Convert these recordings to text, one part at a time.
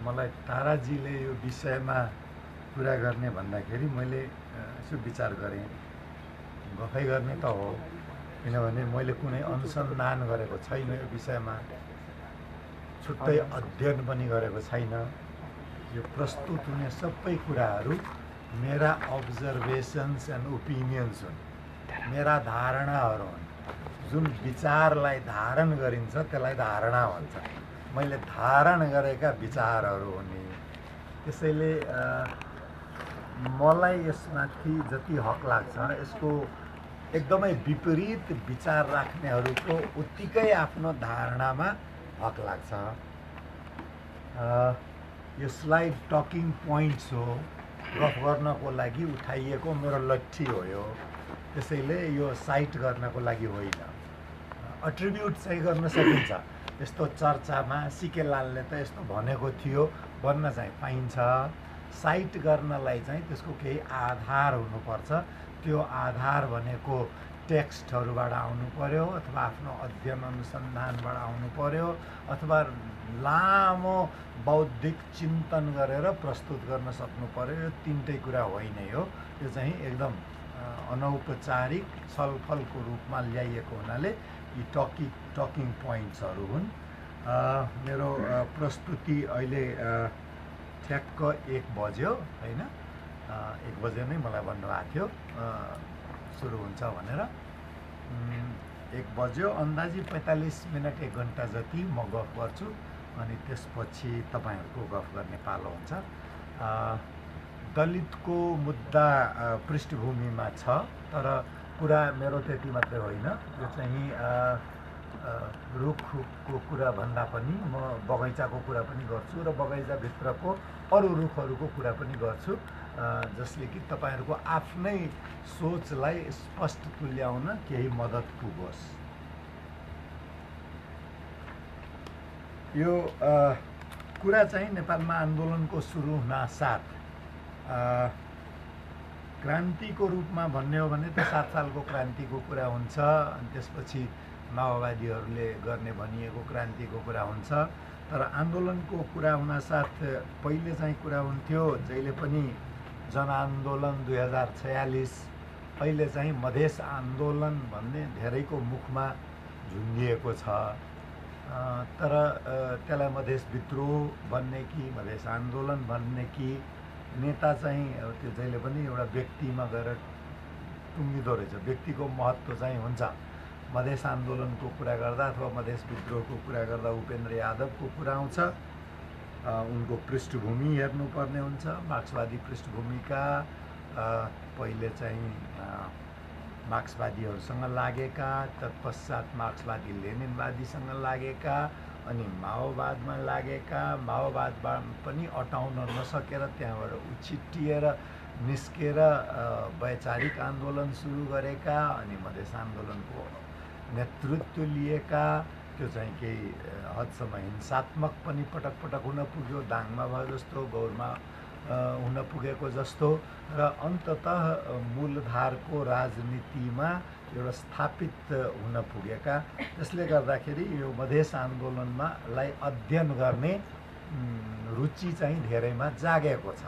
मलाई ताराजीले यो विषयमा कुरा गर्ने भन्दाखेरि मैले यसो विचार गरेँ, गफै गर्ने त हो, किनभने मैले कुनै अनुसन्धान गरेको छैन यो विषयमा, छुट्टै अध्ययन पनि गरेको छैन। यो प्रस्तुत हुने सबै कुराहरू मेरा अब्जर्भेसन्स एन्ड ओपिनियन्स हुन्, मेरा धारणाहरू हुन्। जुन विचारलाई धारण गरिन्छ त्यसलाई धारणा भन्छ। मैले धारण गरेका विचारहरू हुन्। त्यसैले मलाई यसमाथि जति हक लाग्छ, यसको एकदमै विपरीत विचार राख्नेहरूको उत्तिकै आफ्नो धारणामा हक लाग्छ। यो स्लाइड टकिङ पोइन्ट्स हो, गफ गर्नको लागि उठाइएको मेरो लट्ठी हो यो। त्यसैले यो साइट गर्नको लागि होइन, अट्रिब्युट चाहिँ गर्न सकिन्छ। यस्तो चर्चामा सिकेलालले त यस्तो भनेको थियो भन्न चाहिँ पाइन्छ। साइट गर्नलाई चाहिँ त्यसको केही आधार हुनुपर्छ। त्यो आधार भनेको टेक्स्टहरूबाट आउनु पर्यो, अथवा आफ्नो अध्ययन अनुसन्धानबाट आउनु पर्यो, अथवा लामो बौद्धिक चिन्तन गरेर प्रस्तुत गर्न सक्नु पर्यो। यो तिनटै कुरा होइन हो। यो चाहिँ एकदम अनौपचारिक छलफलको रूपमा ल्याइएको हुनाले यी टकिङ पोइन्ट्सहरू हुन्। मेरो प्रस्तुति अहिले ठ्याक्क 1 बज्यो होइन, 1 बजे नै मलाई भन्नुभएको थियो सुरु हुन्छ भनेर। 1 बज्यो, अन्दाजी 45 मिनट 1 घन्टा जति म गफ गर्छु, अनि त्यसपछि तपाईँहरूको गफ गर्ने पालो हुन्छ। दलितको मुद्दा पृष्ठभूमिमा छ, तर कुरा मेरो त्यति मात्रै होइन। यो चाहिँ रुखको कुरा भन्दा पनि म बगैँचाको कुरा पनि गर्छु र बगैँचाभित्रको अरू रुखहरूको कुरा पनि गर्छु, जसले कि तपाईँहरूको आफ्नै सोचलाई स्पष्ट तुल्याउन केही मद्दत पुगोस्। यो कुरा चाहिँ नेपालमा आन्दोलनको सुरु हुनासाथ क्रान्तिको रूपमा भन्ने हो भने त 7 सालको क्रान्तिको कुरा हुन्छ, अनि त्यसपछि माओवादीहरूले गर्ने भनिएको क्रान्तिको कुरा हुन्छ। तर आन्दोलनको कुरा हुनासाथ पहिले चाहिँ कुरा हुन्थ्यो जहिले पनि जनआन्दोलन 2046, अहिले चाहिँ मधेस आन्दोलन भन्ने धेरैको मुखमा झुन्डिएको छ। तर त्यसलाई मधेस विद्रोह भन्ने कि मधेस आन्दोलन भन्ने कि नेता चाहिँ त्यो जहिले पनि एउटा व्यक्तिमा गएर टुङ्गिदो रहेछ। व्यक्तिको महत्त्व चाहिँ हुन्छ। मधेस आन्दोलनको कुरा गर्दा अथवा मधेस विद्रोहको कुरा गर्दा उपेन्द्र यादवको कुरा आउँछ। उनको पृष्ठभूमि हेर्नुपर्ने हुन्छ, मार्क्सवादी पृष्ठभूमिका। पहिले चाहिँ मार्क्सवादीहरूसँग लागेका, तत्पश्चात मार्क्सवादी लेनिनवादीसँग लागेका, अनि माओवादमा लागेका, माओवादबाट पनि अटाउन नसकेर त्यहाँबाट उछिट्टिएर निस्केर वैचारिक आन्दोलन सुरु गरेका, अनि मधेस आन्दोलनको नेतृत्व लिएका। त्यो चाहिँ केही हदसम्म हिंसात्मक पनि पटक पटक हुन पुग्यो, दाङमा भयो जस्तो, गौरमा हुन पुगेको जस्तो, र अन्ततः मूलधारको राजनीतिमा एउटा स्थापित हुन पुगेका। त्यसले गर्दाखेरि यो मधेस आन्दोलनमा लाई अध्ययन गर्ने रुचि चाहिँ धेरैमा जागेको छ।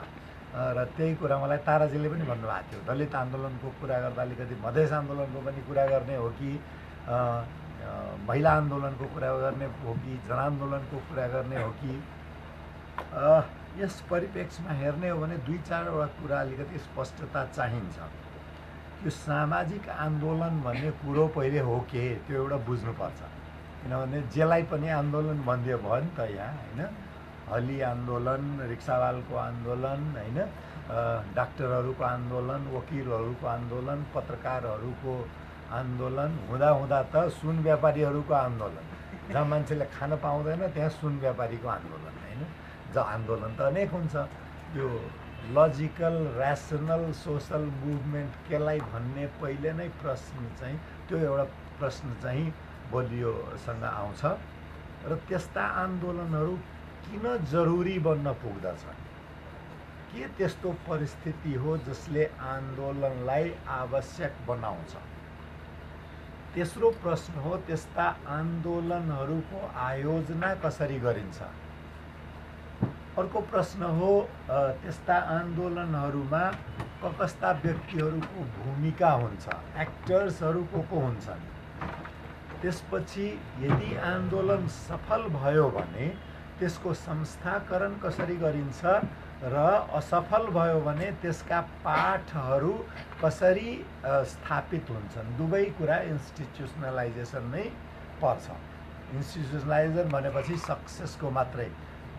र त्यही कुरा मलाई ताराजीले पनि भन्नुभएको थियो, दलित आन्दोलनको कुरा गर्दा अलिकति मधेस आन्दोलनको पनि कुरा गर्ने हो कि महिला आन्दोलनको कुरा गर्ने हो कि जनआन्दोलनको कुरा गर्ने हो कि। यस परिप्रेक्ष्यमा हेर्ने हो भने 2-4 कुरा अलिकति स्पष्टता चाहिन्छ। यो सामाजिक आन्दोलन भन्ने कुरो पहिले हो के, त्यो एउटा बुझ्नुपर्छ। किनभने जेलाई पनि आन्दोलन भनिदियो भयो नि त यहाँ होइन। हली आन्दोलन, रिक्सावालको आन्दोलन होइन, डाक्टरहरूको आन्दोलन, वकिलहरूको आन्दोलन, पत्रकारहरूको आन्दोलन, हुँदा त सुन व्यापारीहरूको आन्दोलन, जहाँ मान्छेले खान पाउँदैन त्यहाँ सुन व्यापारीको आन्दोलन होइन। आन्दोलन त अनेक हुन्छ। यो लजिकल ऱ्यासनल सोसल मुभमेन्ट केलाई भन्ने पहिले नै प्रश्न चाहिँ, त्यो एउटा प्रश्न चाहिँ बलियोसँग आउँछ। र त्यस्ता आन्दोलनहरू किन जरुरी बन्न पुग्दछ? के त्यस्तो परिस्थिति हो जसले आन्दोलनलाई आवश्यक बनाउँछ? तेस्रो प्रश्न हो, त्यस्ता आन्दोलनहरूको आयोजना कसरी गरिन्छ? अर्को प्रश्न हो त्यस्ता आन्दोलनहरूमा कस्ता व्यक्तिहरूको भूमिका हुन्छ, एक्टर्सहरू को हुन्छन्। त्यसपछि यदि आन्दोलन सफल भयो भने त्यसको संस्थाकरण कसरी गरिन्छ र असफल भयो भने त्यसका पाठहरू कसरी स्थापित हुन्छन्। दुवै कुरा इन्स्टिट्युसनलाइजेसन नै पर्छ। इन्स्टिट्युसनलाइजेसन भनेपछि सक्सेसको मात्रै,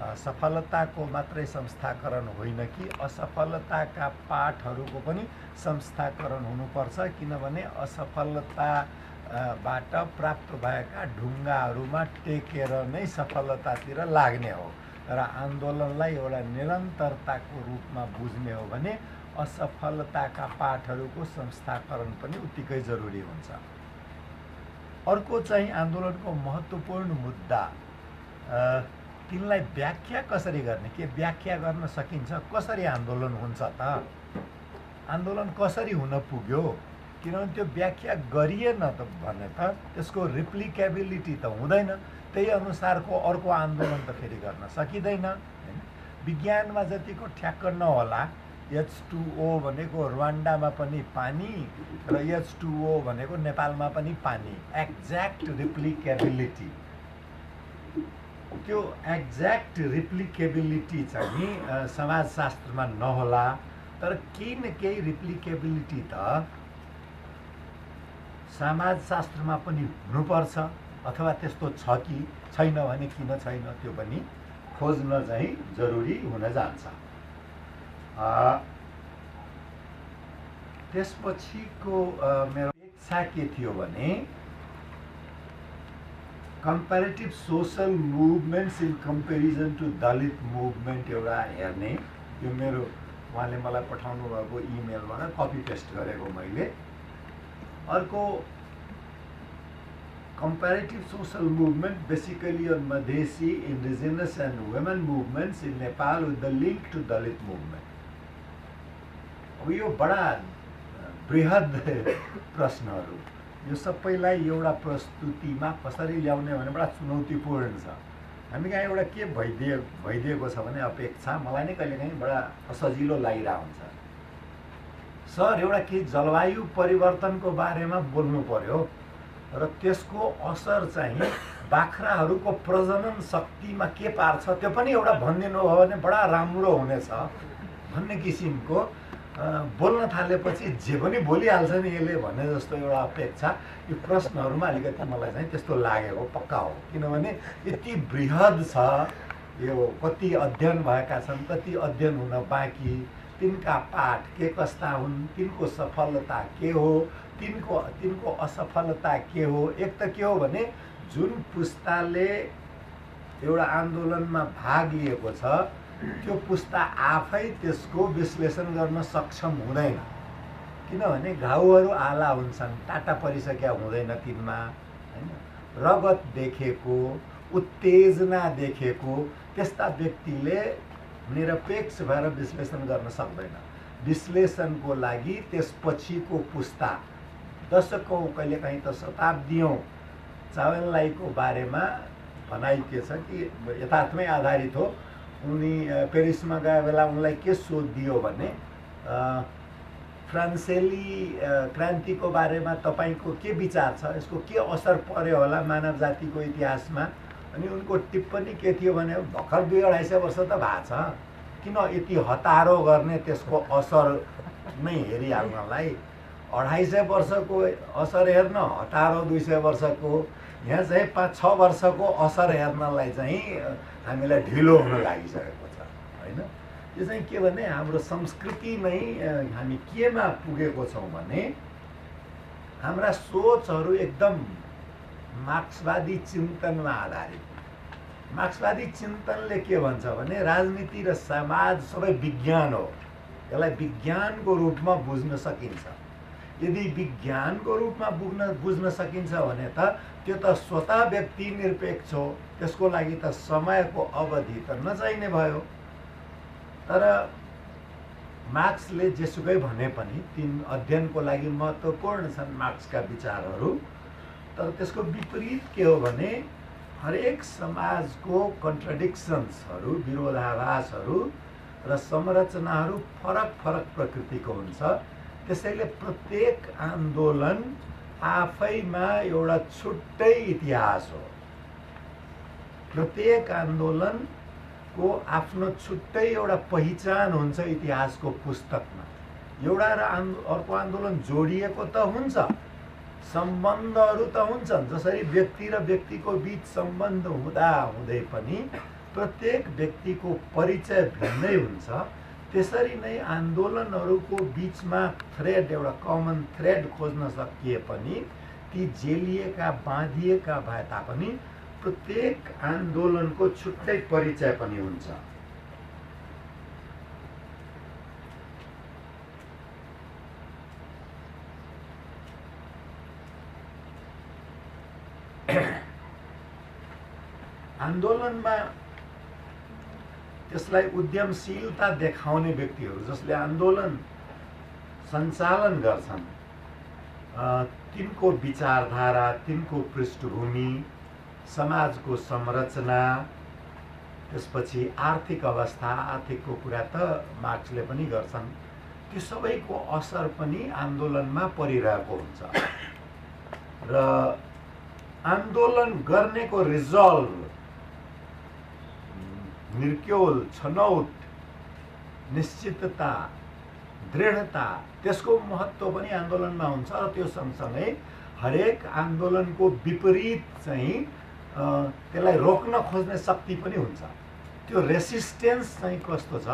सफलताको मात्रै संस्थाकरण होइन कि असफलताका पाठहरूको पनि संस्थाकरण हुनुपर्छ। किनभने असफलताबाट प्राप्त भएका ढुङ्गाहरूमा टेकेर नै सफलतातिर लाग्ने हो र आन्दोलनलाई एउटा निरन्तरताको रूपमा बुझ्ने हो भने असफलताका पाठहरूको संस्थाकरण पनि उत्तिकै जरुरी हुन्छ। अर्को चाहिँ आन्दोलनको महत्त्वपूर्ण मुद्दा, तिनलाई व्याख्या कसरी गर्ने, के व्याख्या गर्न सकिन्छ, कसरी आन्दोलन हुन्छ त, आन्दोलन कसरी हुन पुग्यो। किनभने त्यो व्याख्या गरिएन त भने त त्यसको रिप्लिकेबिलिटी त हुँदैन, त्यही अनुसारको अर्को आन्दोलन त फेरि गर्न सकिँदैन हैन। विज्ञानमा जतिको ठ्याक्क नहोला, H2O भनेको रुवान्डामा पनि पानी र H2O भनेको नेपालमा पनि पानी, एक्ज्याक्ट रिप्लिकेबिलिटी, त्यो एक्ज्याक्ट रिप्लिकेबिलिटी चाहिँ समाजशास्त्रमा नहोला, तर केही न केही रिप्लिकेबिलिटी त समाजशास्त्रमा पनि हुनुपर्छ, अथवा त्यस्तो छ कि छैन भने किन छैन त्यो पनि खोज्न चाहिँ जरुरी हुन जान्छ। त्यसपछिको मेरो इच्छा के थियो भने comparative social movements in comparison to Dalit movement एउटा हेर्ने। यो मेरो उहाँले मलाई पठाउनु भएको इमेलबाट कपी पेस्ट गरेको मैले। अर्को comparative social movement basically on Madhesi, indigenous and women movements in Nepal with the link to Dalit movement। अब यो बडा बृहद प्रश्नहरू, यो सबैलाई एउटा प्रस्तुतिमा कसरी ल्याउने भने बडा चुनौतीपूर्ण छ। हामी कहाँ एउटा के भइदिएको छ भने अपेक्षा मलाई नै कहिलेकाहीँ बडा असजिलो लागिरहेको हुन्छ। सर एउटा के जलवायु परिवर्तनको बारेमा बोल्नु पर्यो र त्यसको असर चाहिँ बाख्राहरूको प्रजनन शक्तिमा के पार्छ त्यो पनि एउटा भनिदिनु हो भने बडा राम्रो हुनेछ भन्ने किसिमको बोल्न थालेपछि जे पनि बोलिहाल्छ नि यसले भन्ने जस्तो एउटा अपेक्षा यो प्रश्नहरूमा अलिकति मलाई चाहिँ त्यस्तो लागेको पक्का हो। किनभने यति बृहद छ, यो कति अध्ययन भएका छन्, कति अध्ययन हुन बाँकी, तिनका पाठ के कस्ता हुन्, तिनको सफलता के हो, तिनको असफलता के हो। एक त के हो भने जुन पुस्ताले एउटा आन्दोलनमा भाग लिएको छ त्यो पुस्ता आफै त्यसको विश्लेषण गर्न सक्षम हुँदैन। किनभने घाउहरू आला हुन्छन्, टाटा परिसकेका हुँदैन तिनमा हैन, रगत देखेको, उत्तेजना देखेको, त्यस्ता व्यक्तिले निरपेक्ष भएर विश्लेषण गर्न सक्दैन। विश्लेषणको लागि त्यसपछिको पुस्ता, दशकौं कहिलेकाहीँ त शताब्दीौं चावनलाईको बारेमा भनाइ के छ कि यथार्थमै आधारित हो। उनी पेरिसमा गए बेला उनलाई के सोध दियो भने फ्रान्सेली क्रान्तिको बारेमा तपाईको के विचार छ, यसको के असर पर्यो होला मानव जातिको इतिहासमा। अनि उनको टिप्पणी के थियो भने भर्खर 200-250 वर्ष त भएको छ, किन यति हतारो गर्ने त्यसको असर नै हेरिहाल्नलाई। 250 वर्षको असर हेर्न हतारो, 200 वर्षको, यहाँ चाहिँ 5-6 वर्षको असर हेर्नलाई चाहिँ हामीलाई ढिलो हुन लागिसकेको छ हैन। यो चाहिँ के भने हाम्रो संस्कृति नै हामी केमा पुगेको छौँ भने हाम्रा सोचहरू एकदम मार्क्सवादी चिन्तनमा आधारित। मार्क्सवादी चिन्तनले के भन्छ भने राजनीति र समाज सबै विज्ञान हो, यसलाई विज्ञानको रूपमा बुझ्न सकिन्छ। यदि विज्ञानको रूपमा बुझ्न सकिन्छ भने त त्यो त स्वतः व्यक्ति निरपेक्ष हो, त्यसको लागि त समयको अवधि त नचाहिने भयो। तर मार्क्सले जेसुकै भने पनि तीन अध्ययनको लागि महत्त्वपूर्ण छन् मार्क्सका विचारहरू। तर त्यसको विपरीत के हो भने हरेक समाजको कन्ट्रडिक्सन्सहरू, विरोधाभासहरू र संरचनाहरू फरक फरक प्रकृतिको हुन्छ। त्यसैले प्रत्येक आन्दोलन आफैमा एउटा छुट्टै इतिहास हो। प्रत्येक आन्दोलनको आफ्नो छुट्टै एउटा पहिचान हुन्छ इतिहासको पुस्तकमा। एउटा र अर्को आन्दोलन जोडिएको त हुन्छ, सम्बन्धहरू त हुन्छन्। जसरी व्यक्ति र व्यक्तिको बीच सम्बन्ध हुँदा हुँदै पनि प्रत्येक व्यक्तिको परिचय भिन्नै हुन्छ, त्यसरी नै आन्दोलनहरूको बीचमा थ्रेड, एउटा कमन थ्रेड खोज्न सकिए पनि ती जेलिएका बाँधिएका भए तापनि प्रत्येक आन्दोलनको छुट्टै परिचय पनि हुन्छ। आन्दोलनमा त्यसलाई उद्यमशीलता देखाउने व्यक्तिहरू जसले आन्दोलन सञ्चालन गर्छन्, तिनको विचारधारा, तिनको पृष्ठभूमि, समाजको संरचना, त्यसपछि आर्थिक अवस्था, आर्थिकको कुरा त मार्क्सले पनि गर्छन्, त्यो सबैको असर पनि आन्दोलनमा परिरहेको हुन्छ। र आन्दोलन गर्नेको रिजल्भ, निर्क्योल, छनौट, निश्चितता, दृढता, त्यसको महत्त्व पनि आन्दोलनमा हुन्छ। र त्यो सँगसँगै हरेक आन्दोलनको विपरीत चाहिँ त्यसलाई रोक्न खोज्ने शक्ति पनि हुन्छ। त्यो रेसिस्टेन्स चाहिँ कस्तो छ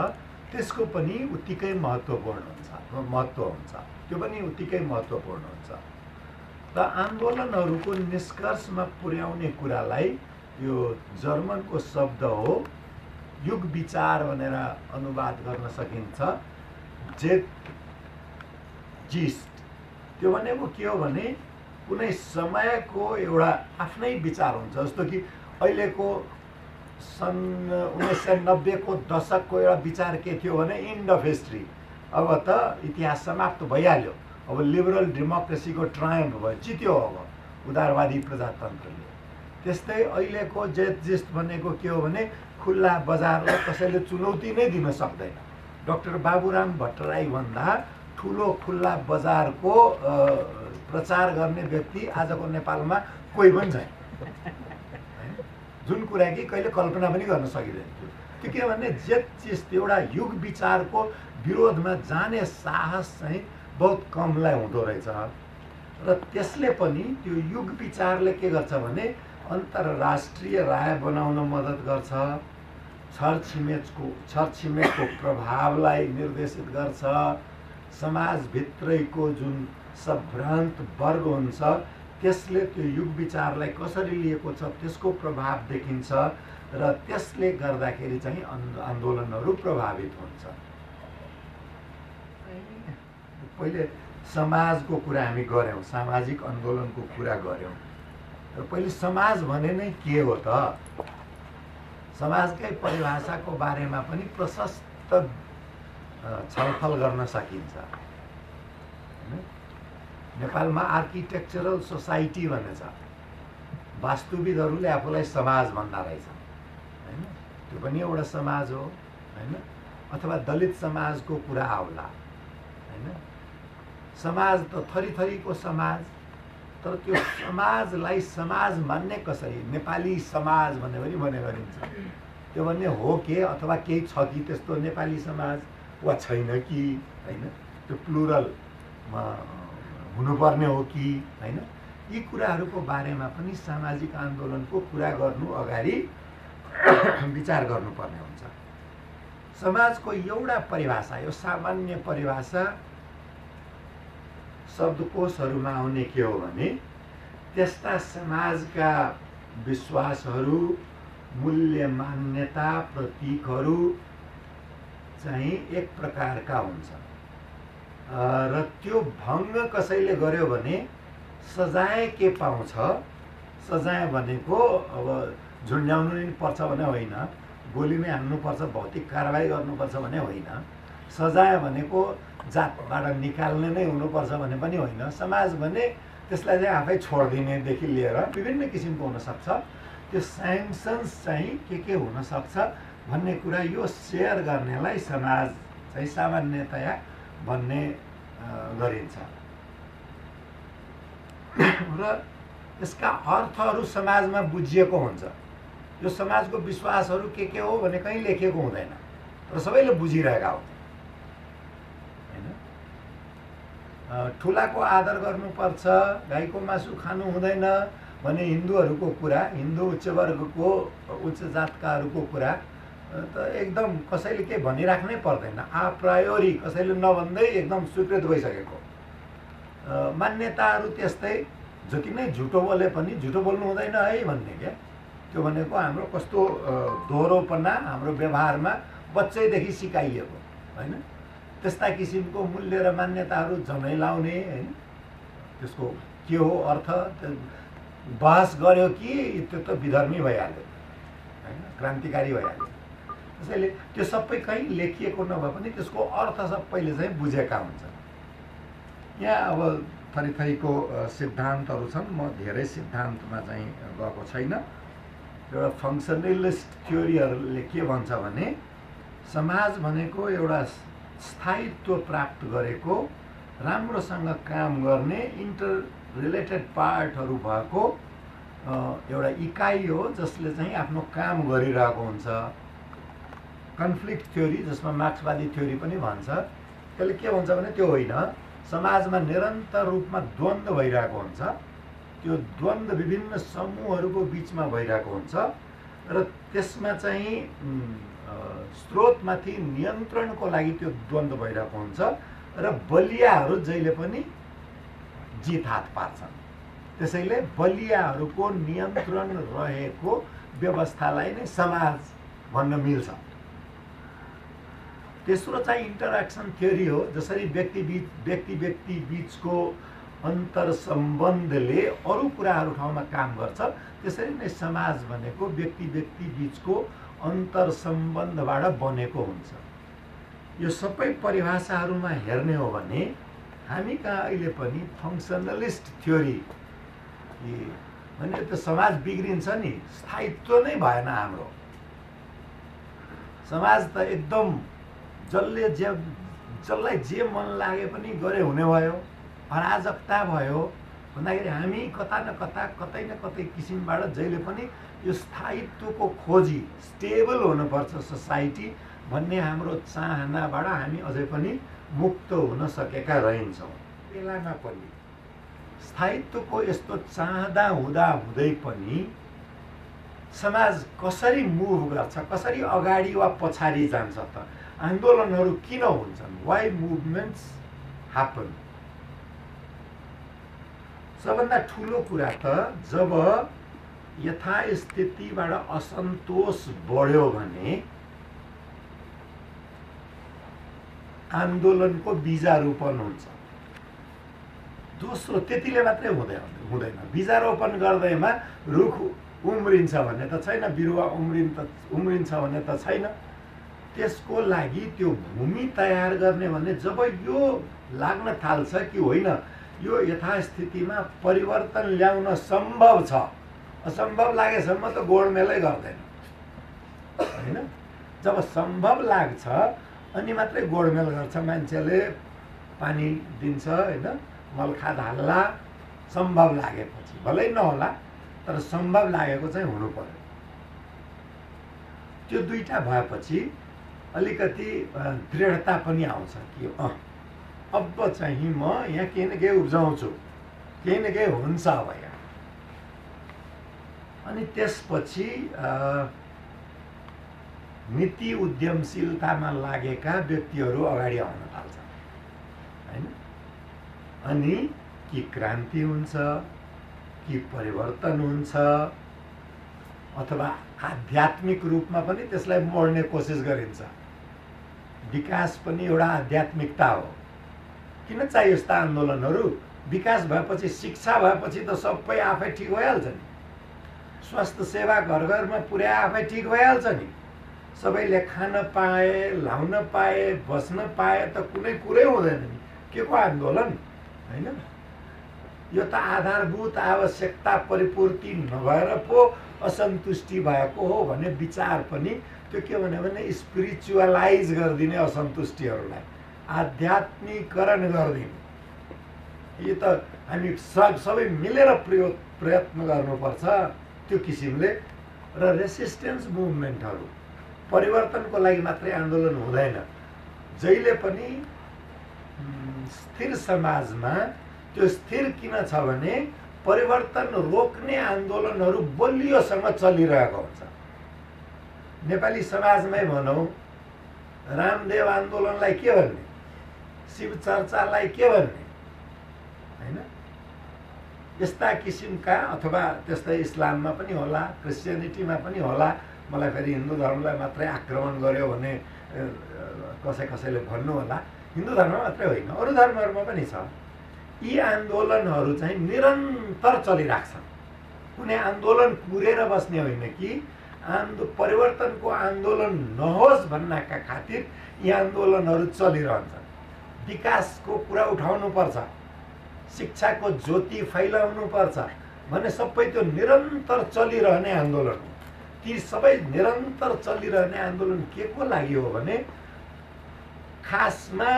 त्यसको पनि उत्तिकै महत्त्वपूर्ण हुन्छ, त्यो पनि उत्तिकै महत्त्वपूर्ण हुन्छ। र आन्दोलनहरूको निष्कर्षमा पुर्याउने कुरालाई यो जर्मनको शब्द हो युग विचार भनेर अनुवाद गर्न सकिन्छ, जेटजिस्ट। त्यो भनेको के हो भने कुनै समयको एउटा आफ्नै विचार हुन्छ। जस्तो कि अहिलेको सन् 1990 को दशकको एउटा विचार के थियो भने इन्ड अफ हिस्ट्री, अब त इतिहास समाप्त भइहाल्यो, अब लिबरल डेमोक्रेसीको ट्रायम्फ भयो, जित्यो अब उदारवादी प्रजातन्त्रले। त्यस्तै अहिलेको जेटजिस्ट भनेको के हो भने खुल्ला बजारलाई कसैले चुनौती नै दिन सक्दैन। डाक्टर बाबुराम भट्टराई भन्दा ठुलो खुल्ला बजारको प्रचार गर्ने व्यक्ति आजको नेपालमा कोही पनि छैन, जुन कुरा कि कहिले कल्पना पनि गर्न सकिँदैन थियो। त्यो के भने जेटजिस्ट एउटा युग विचारको विरोधमा जाने साहस चाहिँ बहुत कमलाई हुँदो रहेछ। र त्यसले पनि त्यो युग विचारले के गर्छ भने अन्तर्राष्ट्रिय राय बनाउन मद्दत गर्छ, छरछिमेकको प्रभावलाई निर्देशित गर्छ, समाजभित्रैको जुन सम्भ्रान्त वर्ग हुन्छ त्यसले त्यो युग विचारलाई कसरी लिएको छ त्यसको प्रभाव देखिन्छ र त्यसले गर्दाखेरि चाहिँ आन्दोलनहरू प्रभावित हुन्छ। पहिले समाजको कुरा हामी गऱ्यौँ, सामाजिक आन्दोलनको कुरा गऱ्यौँ। र पहिले समाज भने नै के हो त? समाजकै परिभाषाको बारेमा पनि प्रशस्त छलफल गर्न सकिन्छ। नेपालमा आर्किटेक्चरल सोसाइटी भन्ने छ, वास्तुविदहरूले आफूलाई समाज भन्दा रहेछन् हैन, त्यो पनि एउटा समाज हो हैन। अथवा दलित समाजको कुरा आउला हैन। समाज त थरी थरीको समाज, तर त्यो समाजलाई समाज मान्ने कसरी? नेपाली समाज भन्ने पनि भन्ने गरिन्छ। त्यो भन्ने हो के अथवा केही छ कि त्यस्तो नेपाली समाज वा छैन कि हैन, त्यो प्लुरलमा हुनुपर्ने हो कि हैन, यी कुराहरूको बारेमा पनि सामाजिक आन्दोलनको कुरा गर्नु अगाडि विचार गर्नुपर्ने हुन्छ। समाजको एउटा परिभाषा, यो सामान्य परिभाषा शब्दकोशहरूमा आउने के हो भने त्यस्ता समाजका विश्वासहरू, मूल्य, मान्यता, प्रतीकहरू चाहिँ एक प्रकारका हुन्छ र त्यो भङ्ग कसैले गर्यो भने सजाय के पाउँछ? सजाय भनेको अब झुन्ड्याउनु नै पर्छ भने होइन, गोलीमै हान्नुपर्छ, भौतिक कारबाही गर्नुपर्छ भने होइन, सजाय भनेको जातबाट निकाल्ने नै हुनुपर्छ भने पनि होइन। समाज भने त्यसलाई चाहिँ आफै छोडिदिनेदेखि लिएर विभिन्न किसिमको हुनसक्छ। त्यो स्याङ्सन्स चाहिँ के हुन सक्छ भन्ने कुरा यो सेयर गर्नेलाई समाज चाहिँ सामान्यतया भन्ने गरिन्छ र यसका अर्थहरू समाजमा बुझिएको हुन्छ। यो समाजको विश्वासहरू के हो भने कहीँ लेखिएको हुँदैन तर सबैले बुझिरहेका हो हैन। ठुलाको आदर गर्नुपर्छ, गाईको मासु खानु हुँदैन भने हिन्दूहरूको कुरा, हिन्दू उच्च वर्गको उच्च जातकाहरूको कुरा त एकदम कसैले के भनिराख्नै पर्दैन, आ प्रायोरी कसैले नभन्दै एकदम स्वीकृत भइसकेको। मान्यताहरू त्यस्तै, जति नै झुटो बोले पनि झुटो बोल्नु हुँदैन है भन्ने क्या। त्यो भनेको हाम्रो कस्तो दोहोरोपना हाम्रो व्यवहारमा बच्चैदेखि सिकाइएको हैन। त्यस्ता किसिमको मूल्य र मान्यताहरू जनै लाउने हैन, त्यसको के हो अर्थ बहस गर्यो कि त्यो त विधर्मी भइहाल्यो हैन, क्रान्तिकारी भइहाल्यो। त्यसैले त्यो सबै कहीँ लेखिएको नभए पनि त्यसको अर्थ सबैले चाहिँ बुझेका हुन्छन्। यहाँ अब थरीथरीको सिद्धान्तहरू छन्, म धेरै सिद्धान्तमा चाहिँ गएको छैन। एउटा फङ्सनलिस्ट थ्योरीहरूले के भन्छ भने समाज भनेको एउटा स्थायित्व प्राप्त गरेको, राम्रोसँग काम गर्ने, इन्टर रिलेटेड पार्टहरू भएको एउटा इकाइ हो जसले चाहिँ आफ्नो काम गरिरहेको हुन्छ। कन्फ्लिक्ट थ्योरी, जसमा मार्क्सवादी थ्योरी पनि भन्छ, त्यसले के भन्छ भने त्यो होइन, समाजमा निरन्तर रूपमा द्वन्द्व भइरहेको हुन्छ। त्यो द्वन्द्व विभिन्न समूहहरूको बिचमा भइरहेको हुन्छ र त्यसमा चाहिँ स्रोतमाथि नियन्त्रणको लागि त्यो द्वन्द्व भइरहेको हुन्छ र बलियाहरू जहिले पनि जित हात पार्छन्। त्यसैले बलियाहरूको नियन्त्रण रहेको व्यवस्थालाई नै समाज भन्न मिल्छ। तेस्रो चाहिँ इन्टरेक्सन थ्योरी हो। जसरी व्यक्ति बीचको अन्तर सम्बन्धले अरू कुराहरू ठाउँमा काम गर्छ, त्यसरी नै समाज भनेको व्यक्ति बीचको अन्तर सम्बन्धबाट बनेको हुन्छ। यो सबै परिभाषाहरूमा हेर्ने हो भने हामी कहाँ अहिले पनि फङ्सनलिस्ट थ्योरी भने त समाज बिग्रिन्छ नि, स्थायित्व नै भएन हाम्रो समाज त एकदम जसलाई जे मन लागे पनि गरे हुने भयो, अराजकता भयो भन्दाखेरि हामी कता न कतै किसिमबाट जहिले पनि यो स्थायित्वको खोजी, स्टेबल हुनुपर्छ सोसाइटी भन्ने हाम्रो चाहनाबाट हामी अझै पनि मुक्त हुन सकेका रहन्छौँ। बेलामा पनि स्थायित्वको यस्तो चाहँदा हुँदै पनि समाज कसरी मुभ गर्छ, कसरी अगाडि वा पछाडि जान्छ त? आन्दोलनहरू किन हुन्छन्? Why movements happen? सबभन्दा ठुलो कुरा त जब यथास्थितिबाट असन्तोष बढ्यो भने आन्दोलनको बीजारोपण हुन्छ। दोस्रो त्यतिले मात्रै हुँदैन। बीजारोपण गर्दैमा रुख उम्रिन्छ भन्ने त छैन, बिरुवा उम्रिन्छ भन्ने त छैन। त्यसको लागि त्यो भूमि तयार गर्ने भन्ने जब यो लाग्न थाल्छ कि होइन यो यथास्थितिमा परिवर्तन ल्याउन सम्भव छ, असम्भव लागेसम्म त गोडमेलै गर्दैन हैन। जब सम्भव लाग्छ अनि मात्रै गोडमेल गर्छ। मान्छेले पानी दिन्छ हैन, मलखाद हाल्ला, सम्भव लागेपछि, भलै नहोला तर सम्भव लागेको चाहिँ हुनु पर्यो। त्यो दुईटा भएपछि अलिकति दृढता पनि आउँछ कि अब चाहिँ म यहाँ केही न केही उब्जाउँछु, केही न केही हुन्छ अब यहाँ। अनि त्यसपछि नीति उद्यमशीलतामा लागेका व्यक्तिहरू अगाडि आउन थाल्छन् हैन। अनि कि क्रान्ति हुन्छ, कि परिवर्तन हुन्छ, अथवा आध्यात्मिक रूपमा पनि त्यसलाई मोड्ने कोसिस गरिन्छ। विकास पनि एउटा आध्यात्मिकता हो। किन चाहियो यस्ता आन्दोलनहरू? विकास भएपछि, शिक्षा भएपछि त सबै आफै ठिक भइहाल्छ नि। स्वास्थ्य सेवा घर घरमा पुर्याए आफै ठिक भइहाल्छ नि। सबैले खान पाए, लाउन पाए, बस्न पाए त कुनै कुरै हुँदैन नि। के को आन्दोलन हैन? यो त आधारभूत आवश्यकता परिपूर्ति नभएर पो असन्तुष्टि भएको हो भन्ने विचार पनि त्यो के भन्यो भने स्पिरिचुअलाइज गरिदिने असन्तुष्टिहरूलाई आध्यात्मिकरण गरिदिने। यो त हामी सबै मिलेर प्रयत्न गर्नुपर्छ त्यो किसिमले। र रेसिस्टेन्स मुभमेन्टहरू परिवर्तनको लागि मात्रै आन्दोलन हुँदैन। जहिले पनि स्थिर समाजमा त्यो स्थिर किन छ भने परिवर्तन रोक्ने आन्दोलनहरू बलियोसँग चलिरहेको हुन्छ। नेपाली समाजमै भनौँ, रामदेव आन्दोलनलाई के भन्ने, शिव चर्चालाई के भन्ने, हैन? यस्ता किसिमका, अथवा त्यस्तै इस्लाममा पनि होला, क्रिस्चियनिटीमा पनि होला, मलाई फेरि हिन्दू धर्मलाई मात्रै आक्रमण गर्यो भने कसैले भन्नु होला। हिन्दू धर्म मात्रै होइन, अरू धर्महरूमा पनि छ। यी आन्दोलनहरू चाहिँ निरन्तर चलिराख्छन्। कुनै आन्दोलन कुरेर बस्ने होइन कि परिवर्तनको आन्दोलन नहोस् भन्नका खातिर यी आन्दोलनहरू चलिरहन्छन्। विकासको कुरा उठाउनुपर्छ, शिक्षाको ज्योति फैलाउनुपर्छ भन्ने सबै त्यो निरन्तर चलिरहने आन्दोलन हो। ती सबै निरन्तर चलिरहने आन्दोलन के को लागि हो भने खासमा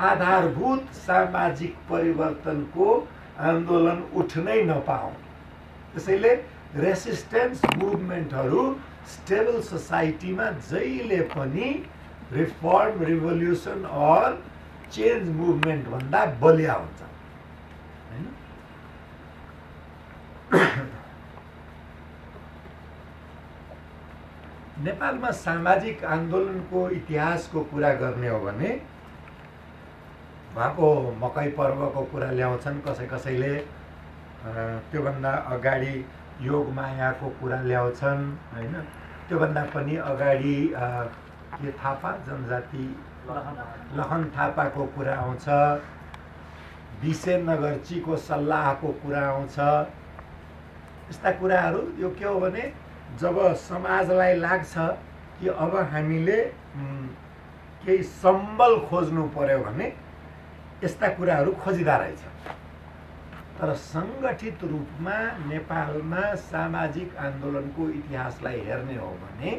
आधारभूत सामाजिक परिवर्तनको आन्दोलन उठ्नै नपाऊ। त्यसैले रेसिस्टेन्स मुभमेन्टहरू स्टेबल सोसाइटीमा जहिले पनि reform, revolution or change movement भन्दा बलिया हुन्छ, हैन? नेपालमा सामाजिक आन्दोलनको इतिहासको कुरा गर्ने हो भने भएको मकै पर्वको कुरा ल्याउँछन् कसैले, त्योभन्दा अगाडि योगमायाको कुरा ल्याउँछन्, हैन? त्योभन्दा पनि अगाडि के थापा जनजाति लखन थापाको कुरा आउँछ, विसेनगरचीको सल्लाहको कुरा आउँछ। यस्ता कुराहरू यो के हो भने जब समाजलाई लाग्छ कि अब हामीले केही सम्बल खोज्नु पर्यो भने यस्ता कुराहरू खोजिँदा रहेछ। तर सङ्गठित रूपमा नेपालमा सामाजिक आन्दोलनको इतिहासलाई हेर्ने हो भने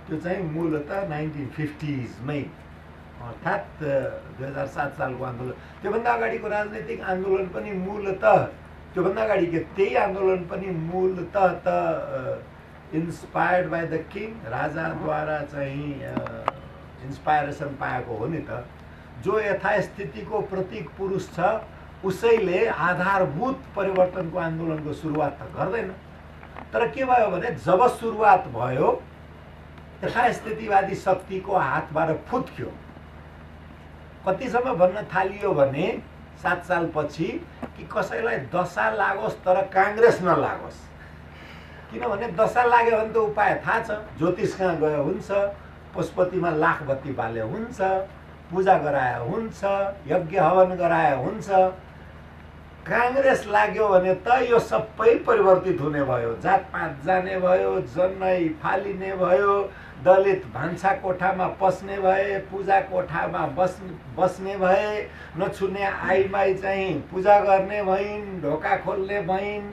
त्यो चाहिँ मूलतः 1950s मै, अर्थात् 2007 सालको आन्दोलन। त्योभन्दा अगाडिको राजनैतिक आन्दोलन पनि मूलतः, त्योभन्दा अगाडिको त्यही आन्दोलन पनि मूलतः त इन्स्पायर्ड बाई द किङ, राजाद्वारा चाहिँ इन्स्पायरेसन पाएको हो नि त। जो यथास्थितिको प्रतीक पुरुष छ उसैले आधारभूत परिवर्तनको आन्दोलनको सुरुवात त गर्दैन। तर के भयो भने जब सुरुवात भयो यथास्थितिवादी शक्तिको हातबाट फुत्क्यो। कतिसम्म भन्न थालियो भने 7 सालपछि कि कसैलाई दशा लागोस् तर काङ्ग्रेस नलागोस्। किनभने दशा लाग्यो भने त उपाय थाहा छ, ज्योतिष कहाँ गयो हुन्छ, पशुपतिमा लाख बत्ती बाल्यो हुन्छ, पूजा गराए हुन्छ, यज्ञ हवन गराए हुन्छ। काङ्ग्रेस लाग्यो भने त यो सबै परिवर्तित हुने भयो, जातपात जाने भयो, जनै फालिने भयो, दलित भान्सा कोठामा पस्ने भए, पूजा कोठामा बस्ने भए, नछुने आइमाई चाहिँ पूजा गर्ने भइन्, ढोका खोल्ने भइन्,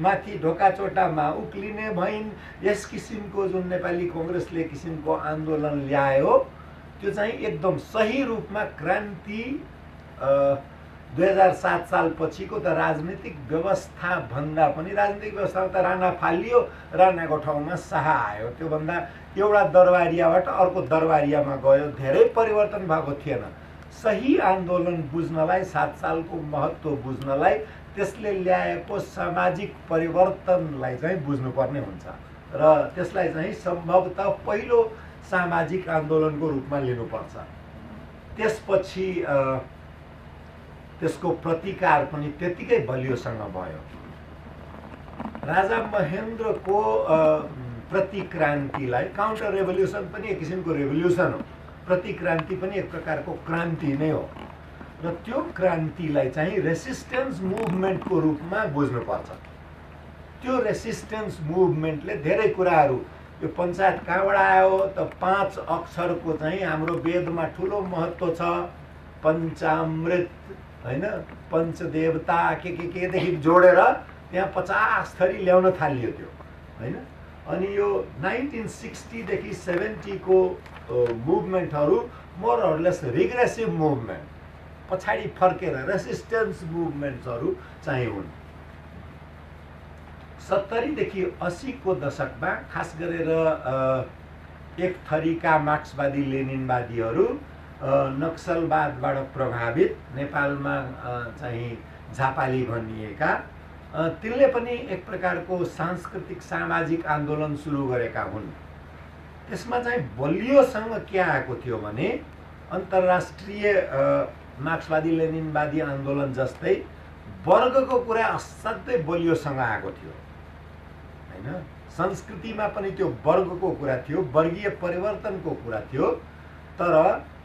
माथि ढोका चोटामा उक्लिने भइन्। यस किसिमको जुन नेपाली कङ्ग्रेसले किसिमको आन्दोलन ल्यायो त्यो चाहिँ एकदम सही रूपमा क्रान्ति 2007 साल पछिको त राजनीतिक व्यवस्था भन्दा पनि, राजनीतिक व्यवस्थामा त राणा फालियो, राणाको ठाउँमा शाह आयो। त्योभन्दा एउटा दरबारियाबाट अर्को दरबारियामा गयो, धेरै परिवर्तन भएको थिएन। सही आन्दोलन बुझ्नलाई, 7 सालको महत्त्व बुझ्नलाई त्यसले ल्याएको सामाजिक परिवर्तनलाई चाहिँ बुझ्नुपर्ने हुन्छ र त्यसलाई चाहिँ सम्भवतः पहिलो सामाजिक आन्दोलनको रूपमा लिनुपर्छ। त्यसपछि त्यसको प्रतिकार पनि त्यतिकै बलियोसँग भयो। राजा महेन्द्रको प्रतिक्रान्तिलाई, काउन्टर रेभोल्युसन पनि एक किसिमको रेभोल्युसन हो, प्रतिक्रान्ति पनि एक प्रकारको क्रान्ति नै हो र त्यो क्रान्तिलाई चाहिँ रेसिस्टेन्स मुभमेन्टको रूपमा बुझ्नुपर्छ। त्यो रेसिस्टेन्स मुभमेन्टले धेरै कुराहरू, यो पञ्चायत कहाँबाट आयो त 5 अक्षरको चाहिँ हाम्रो वेदमा ठुलो महत्त्व छ। पञ्चामृत हैन, पञ्चदेवता केदेखि जोडेर त्यहाँ 50 थरी ल्याउन थालियो त्यो, हैन। अनि यो 1960 देखि 70 को मुभमेन्टहरू मोरलेस रिग्रेसिभ मुभमेन्ट, पछाडि फर्केर रेसिस्टेन्स मुभमेन्ट्सहरू चाहिँ हुन्। 70 देखि 80 को दशकमा खास गरेर एक थरीका मार्क्सवादी लेनिनवादीहरू नक्सलवादबाट प्रभावित नेपालमा चाहिँ झापाली भनिएका तिनले पनि एक प्रकारको सांस्कृतिक सामाजिक आन्दोलन सुरु गरेका हुन्। त्यसमा चाहिँ बलियोसँग के आएको थियो भने अन्तर्राष्ट्रिय मार्क्सवादी लेनिनवादी आन्दोलन जस्तै वर्गको कुरा असाध्यै बलियोसँग आएको थियो, हैन। संस्कृतिमा पनि त्यो वर्गको कुरा थियो, वर्गीय परिवर्तनको कुरा थियो, तर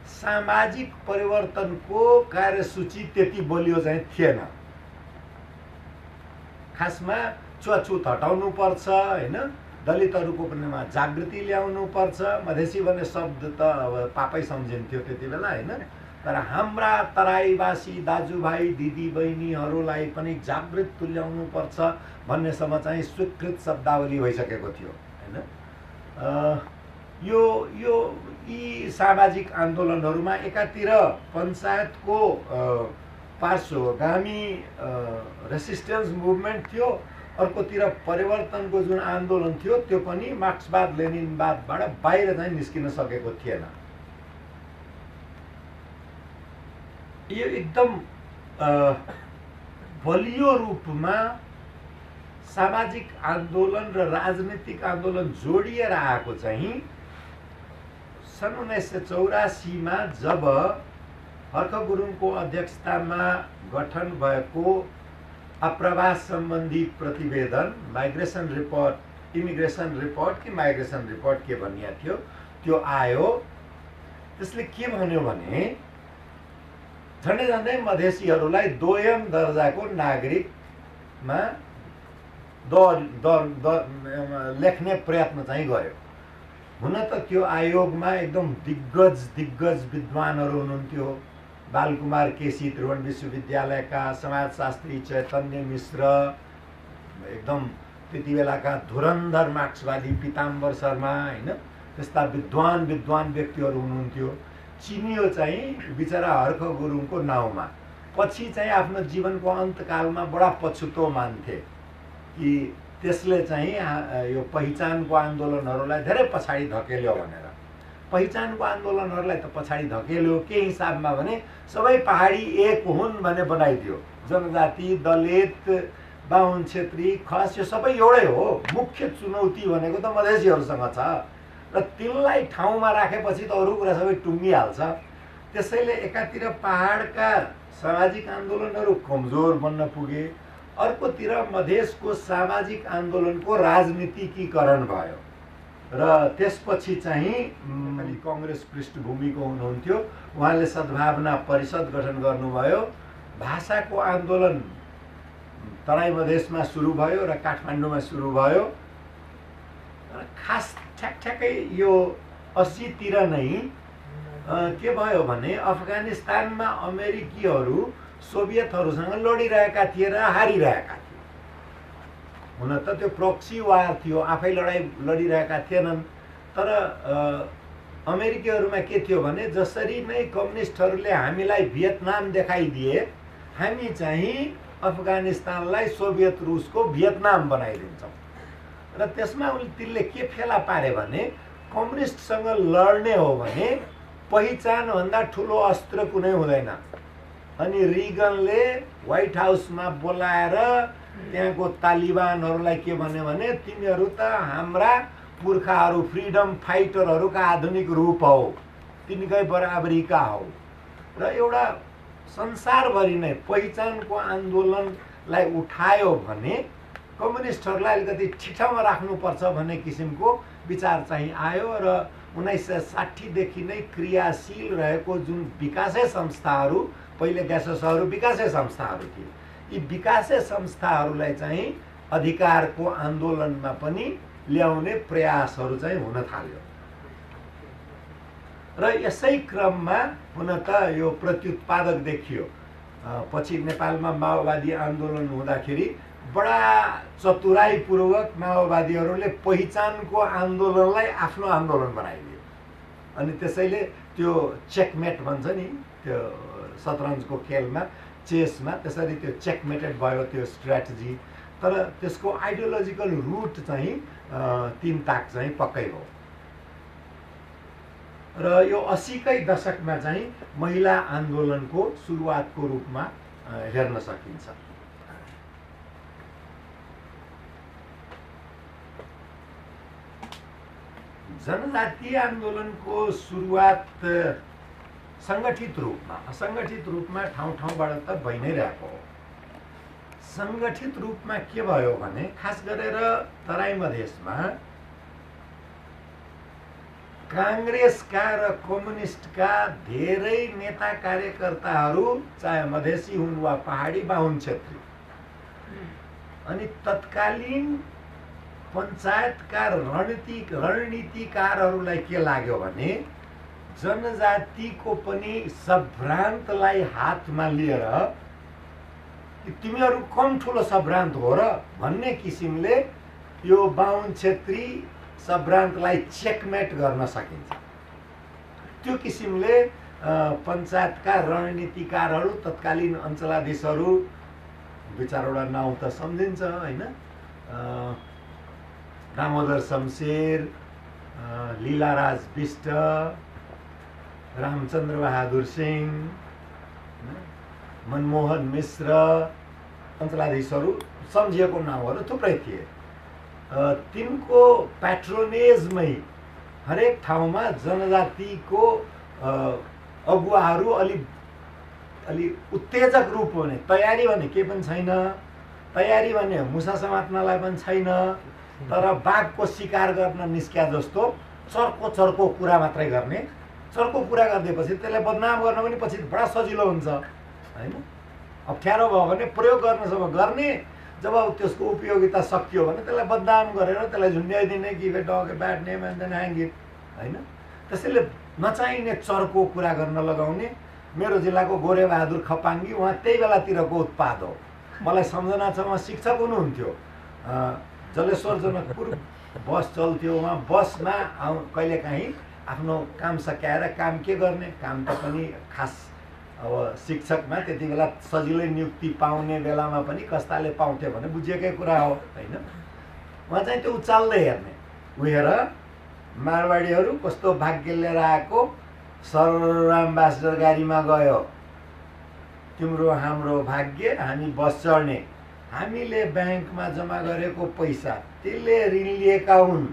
सामाजिक परिवर्तनको कार्यसूची त्यति बलियो चाहिँ थिएन। खासमा छुवाछुत हटाउनु पर्छ, हैन, दलितहरूको पनि जागृति ल्याउनु पर्छ। मधेसी भन्ने शब्द त अब पापै सम्झिन्थ्यो त्यति बेला, हैन। तर हाम्रा तराईवासी दाजुभाइ दिदीबहिनीहरूलाई पनि जागृत तुल्याउनु पर्छ भन्नेसम्म चाहिँ स्वीकृत शब्दावली भइसकेको थियो, हैन। यी सामाजिक आन्दोलनहरूमा एकातिर पञ्चायतको पार्श्वगामी रेसिस्टेन्स मुभमेन्ट थियो, अर्कोतिर परिवर्तनको जुन आन्दोलन थियो त्यो पनि मार्क्सवाद लेनिनवादबाट बाहिर चाहिँ निस्किन सकेको थिएन। यो एकदम बलियो रूपमा सामाजिक आन्दोलन र राजनीतिक आन्दोलन जोडिएर आएको चाहिँ सन् 1984 मा जब हर्क गुरुङको अध्यक्षतामा गठन भएको आप्रवास सम्बन्धी प्रतिवेदन, माइग्रेसन रिपोर्ट, इमिग्रेसन रिपोर्ट कि माइग्रेसन रिपोर्ट के भनिया थियो, त्यो आयो। त्यसले के भन्यो भने झन्डै झन्डै मधेसीहरूलाई दोयम दर्जाको नागरिकमा लेख्ने प्रयत्न चाहिँ गर्यो। हुन त त्यो आयोगमा एकदम दिग्गज विद्वानहरू हुनुहुन्थ्यो। बालकुमार केसी त्रिभुवन विश्वविद्यालयका, समाजशास्त्री चैतन्य मिश्र, एकदम त्यति बेलाका धुरन्धर मार्क्सवादी पीताम्बर शर्मा, हैन, त्यस्ता विद्वान व्यक्तिहरू हुनुहुन्थ्यो। चिनियो चाहिँ बिचरा हर्क गुरुङको नाउँमा। पछि चाहिँ आफ्नो जीवनको अन्तकालमा बडा पछुतो मान्थे कि त्यसले चाहिँ यो पहिचानको आन्दोलनहरूलाई धेरै पछाडि धकेल्यो भनेर। पहिचानको आन्दोलनहरूलाई त पछाडि धकेल्यो के हिसाबमा भने सबै पहाडी एक हुन् भने बनाइदियो। जनजाति, दलित, बाहुन, क्षेत्री, खस यो सबै एउटै हो। मुख्य चुनौती भनेको त मधेसीहरूसँग छ र तिनलाई ठाउँमा राखेपछि त अरू कुरा सबै टुङ्गिहाल्छ। त्यसैले एकातिर पहाडका सामाजिक आन्दोलनहरू कमजोर बन्न पुगे, अर्कोतिर मधेसको सामाजिक आन्दोलनको राजनीतिकीकरण भयो र त्यसपछि चाहिँ कांग्रेस पृष्ठभूमिको हुनुहुन्थ्यो। उहाँले सद्भावना परिषद गठन गर्नुभयो। भाषाको आन्दोलन तराई मधेसमा सुरु भयो र काठमाडौँमा सुरु भयो। खास ठ्याक्ठ्याक्कै यो 80 तिर नै के भयो भने अफगानिस्तानमा अमेरिकीहरू सोभियतहरूसँग लडिरहेका थिए र हारिरहेका थिए। हुन त त्यो प्रक्सी वार थियो, आफै लडिरहेका थिएनन्। तर अमेरिकीहरूमा के थियो भने जसरी नै कम्युनिस्टहरूले हामीलाई भियतनाम देखाइदिए, हामी चाहिँ अफगानिस्तानलाई सोभियत रुसको भियतनाम बनाइदिन्छौँ। र त्यसमा तिनले के फेला पारे भने कम्युनिस्टसँग लड्ने हो भने पहिचानभन्दा ठुलो अस्त्र कुनै हुँदैन। अनि रिगनले व्हाइट हाउसमा बोलाएर त्यहाँको तालिबानहरूलाई के भन्यो भने तिमीहरू त हाम्रा पुर्खाहरू, फ्रिडम फाइटरहरूका आधुनिक रूप हौ, तिनकै बराबरीका हौ। र एउटा संसारभरि नै पहिचानको आन्दोलनलाई उठायो भने कम्युनिस्टहरूलाई अलिकति ठिठामा राख्नुपर्छ भन्ने किसिमको विचार चाहिँ आयो। र 1960 देखि नै क्रियाशील रहेको जुन विकासे संस्थाहरू, पहिले ग्यासोसहरू विकासे संस्थाहरू थिए, यी विकासे संस्थाहरूलाई चाहिँ अधिकारको आन्दोलनमा पनि ल्याउने प्रयासहरू चाहिँ हुन थाल्यो। र यसै क्रममा हुन त यो प्रत्युत्पादक देखियो। पछि नेपालमा माओवादी आन्दोलन हुँदाखेरि बडा चतुराईपूर्वक माओवादीहरूले पहिचानको आन्दोलनलाई आफ्नो आन्दोलन बनाइदियो। अनि त्यसैले त्यो चेकमेट भन्छ नि, त्यो शतरन्जको खेलमा, चेसमा त्यसरी त्यो चेकमेटेड भयो त्यो स्ट्र्याटेजी। तर त्यसको आइडियोलोजिकल रुट चाहिँ 3 ताक चाहिँ पक्कै हो। र यो 80 कै दशकमा चाहिँ महिला आन्दोलनको सुरुवातको रूपमा हेर्न सकिन्छ। जनजातीय आन्दोलनको सुरुवात सङ्गठित रूपमा, असङ्गठित रूपमा ठाउँ ठाउँबाट त भइ नै रहेको हो। सङ्गठित रूपमा के भयो भने खास गरेर तराई मधेसमा काङ्ग्रेसका र कम्युनिस्टका धेरै नेता कार्यकर्ताहरू, चाहे मधेसी हुन् वा पहाडी बाहुन क्षेत्री, अनि तत्कालीन पञ्चायतका रणनीतिकारहरूलाई के लाग्यो भने जनजातिको पनि सभ्रान्तलाई हातमा लिएर तिमीहरू कम ठुलो सभ्रान्त हो र भन्ने किसिमले यो बाहुन क्षेत्री सभ्रान्तलाई चेकमेट गर्न सकिन्छ। त्यो किसिमले पञ्चायतका रणनीतिकारहरू, तत्कालीन अञ्चलाधीशहरू, 2-4वटा नाउँ त सम्झिन्छ होइन, दामोदर शमशेर, लीलाराज बिष्ट, रामचन्द्र बहादुर सिंह, मनमोहन मिश्र, अञ्चलाधीशहरू सम्झिएको नाउँहरू थुप्रै थिए। तिनको प्याट्रोनेजमै हरेक ठाउँमा जनजातिको अगुवाहरू अलि उत्तेजक रूप हुने, तयारी भने केही पनि छैन, तयारी भने मुसा समात्नलाई पनि छैन, तर बाघको शिकार गर्न निस्क्या जस्तो चर्को कुरा मात्रै गर्ने। चर्को कुरा गरिदिएपछि त्यसलाई बदनाम गर्न पनि पछि बडा सजिलो हुन्छ होइन। अप्ठ्यारो भयो भने प्रयोग गर्नसम्म गर्ने, जब त्यसको उपयोगिता सकियो भने त्यसलाई बदनाम गरेर त्यसलाई झुन्ड्याइदिने, give a dog a bad name and then hang it होइन। त्यसैले नचाहिने चर्को कुरा गर्न लगाउने। मेरो जिल्लाको गोरेबहादुर खपाङ्गी उहाँ त्यही बेलातिरको उत्पाद हो। मलाई सम्झना छ, उहाँ शिक्षक हुनुहुन्थ्यो, जलेश्वर जनकपुर बस चल्थ्यो, उहाँ बसमा कहिलेकाहीँ आफ्नो काम सकाएर, काम के गर्ने, काम त पनि खास अब शिक्षकमा त्यति बेला सजिलै नियुक्ति पाउने बेलामा पनि कस्ताले पाउँथ्यो भने बुझिएकै कुरा हो होइन। उहाँ चाहिँ त्यो उचाल्दै हेर्ने, हेर मारवाडीहरू कस्तो भाग्य लिएर आएको, सरराम बासडर गाडीमा गयो, तिम्रो हाम्रो भाग्य, हामी बस चढ्ने, हामीले ब्याङ्कमा जम्मा गरेको पैसा त्यसले ऋण लिएका हुन्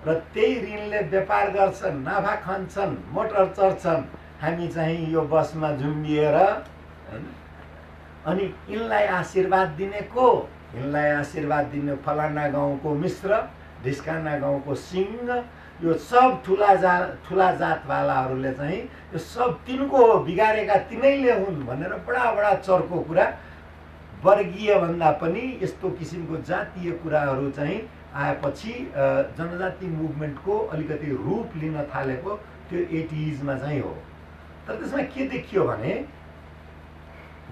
र त्यही ऋणले व्यापार गर्छन्, नाफा खान्छन्, मोटर चढ्छन्, हामी चाहिँ यो बसमा झुम्बिएर होइन। अनि यिनलाई आशीर्वाद दिने को, यिनलाई आशीर्वाद दिने फलाना गाउँको मिश्र, ढिस्काना गाउँको सिंह, यो सब ठुला जातवालाहरूले चाहिँ यो सब तिनको हो, बिगारेका तिनैले हुन् भनेर बडा चर्को कुरा। वर्गीय भन्दा पनि यस्तो किसिमको जातीय कुराहरू चाहिँ आएपछि जनजाति मुभमेन्टको अलिकति रूप लिन थालेको त्यो 80s चाहिँ हो। तर त्यसमा के देखियो भने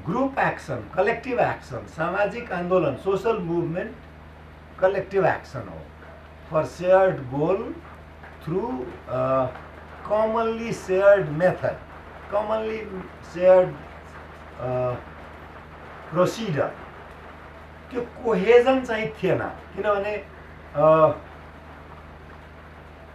ग्रुप एक्सन, कलेक्टिभ एक्सन, सामाजिक आन्दोलन, सोशल मुभमेन्ट कलेक्टिभ एक्सन हो for shared goal through commonly shared method, commonly shared procedure. त्यो कोहेजन चाहिँ थिएन, किनभने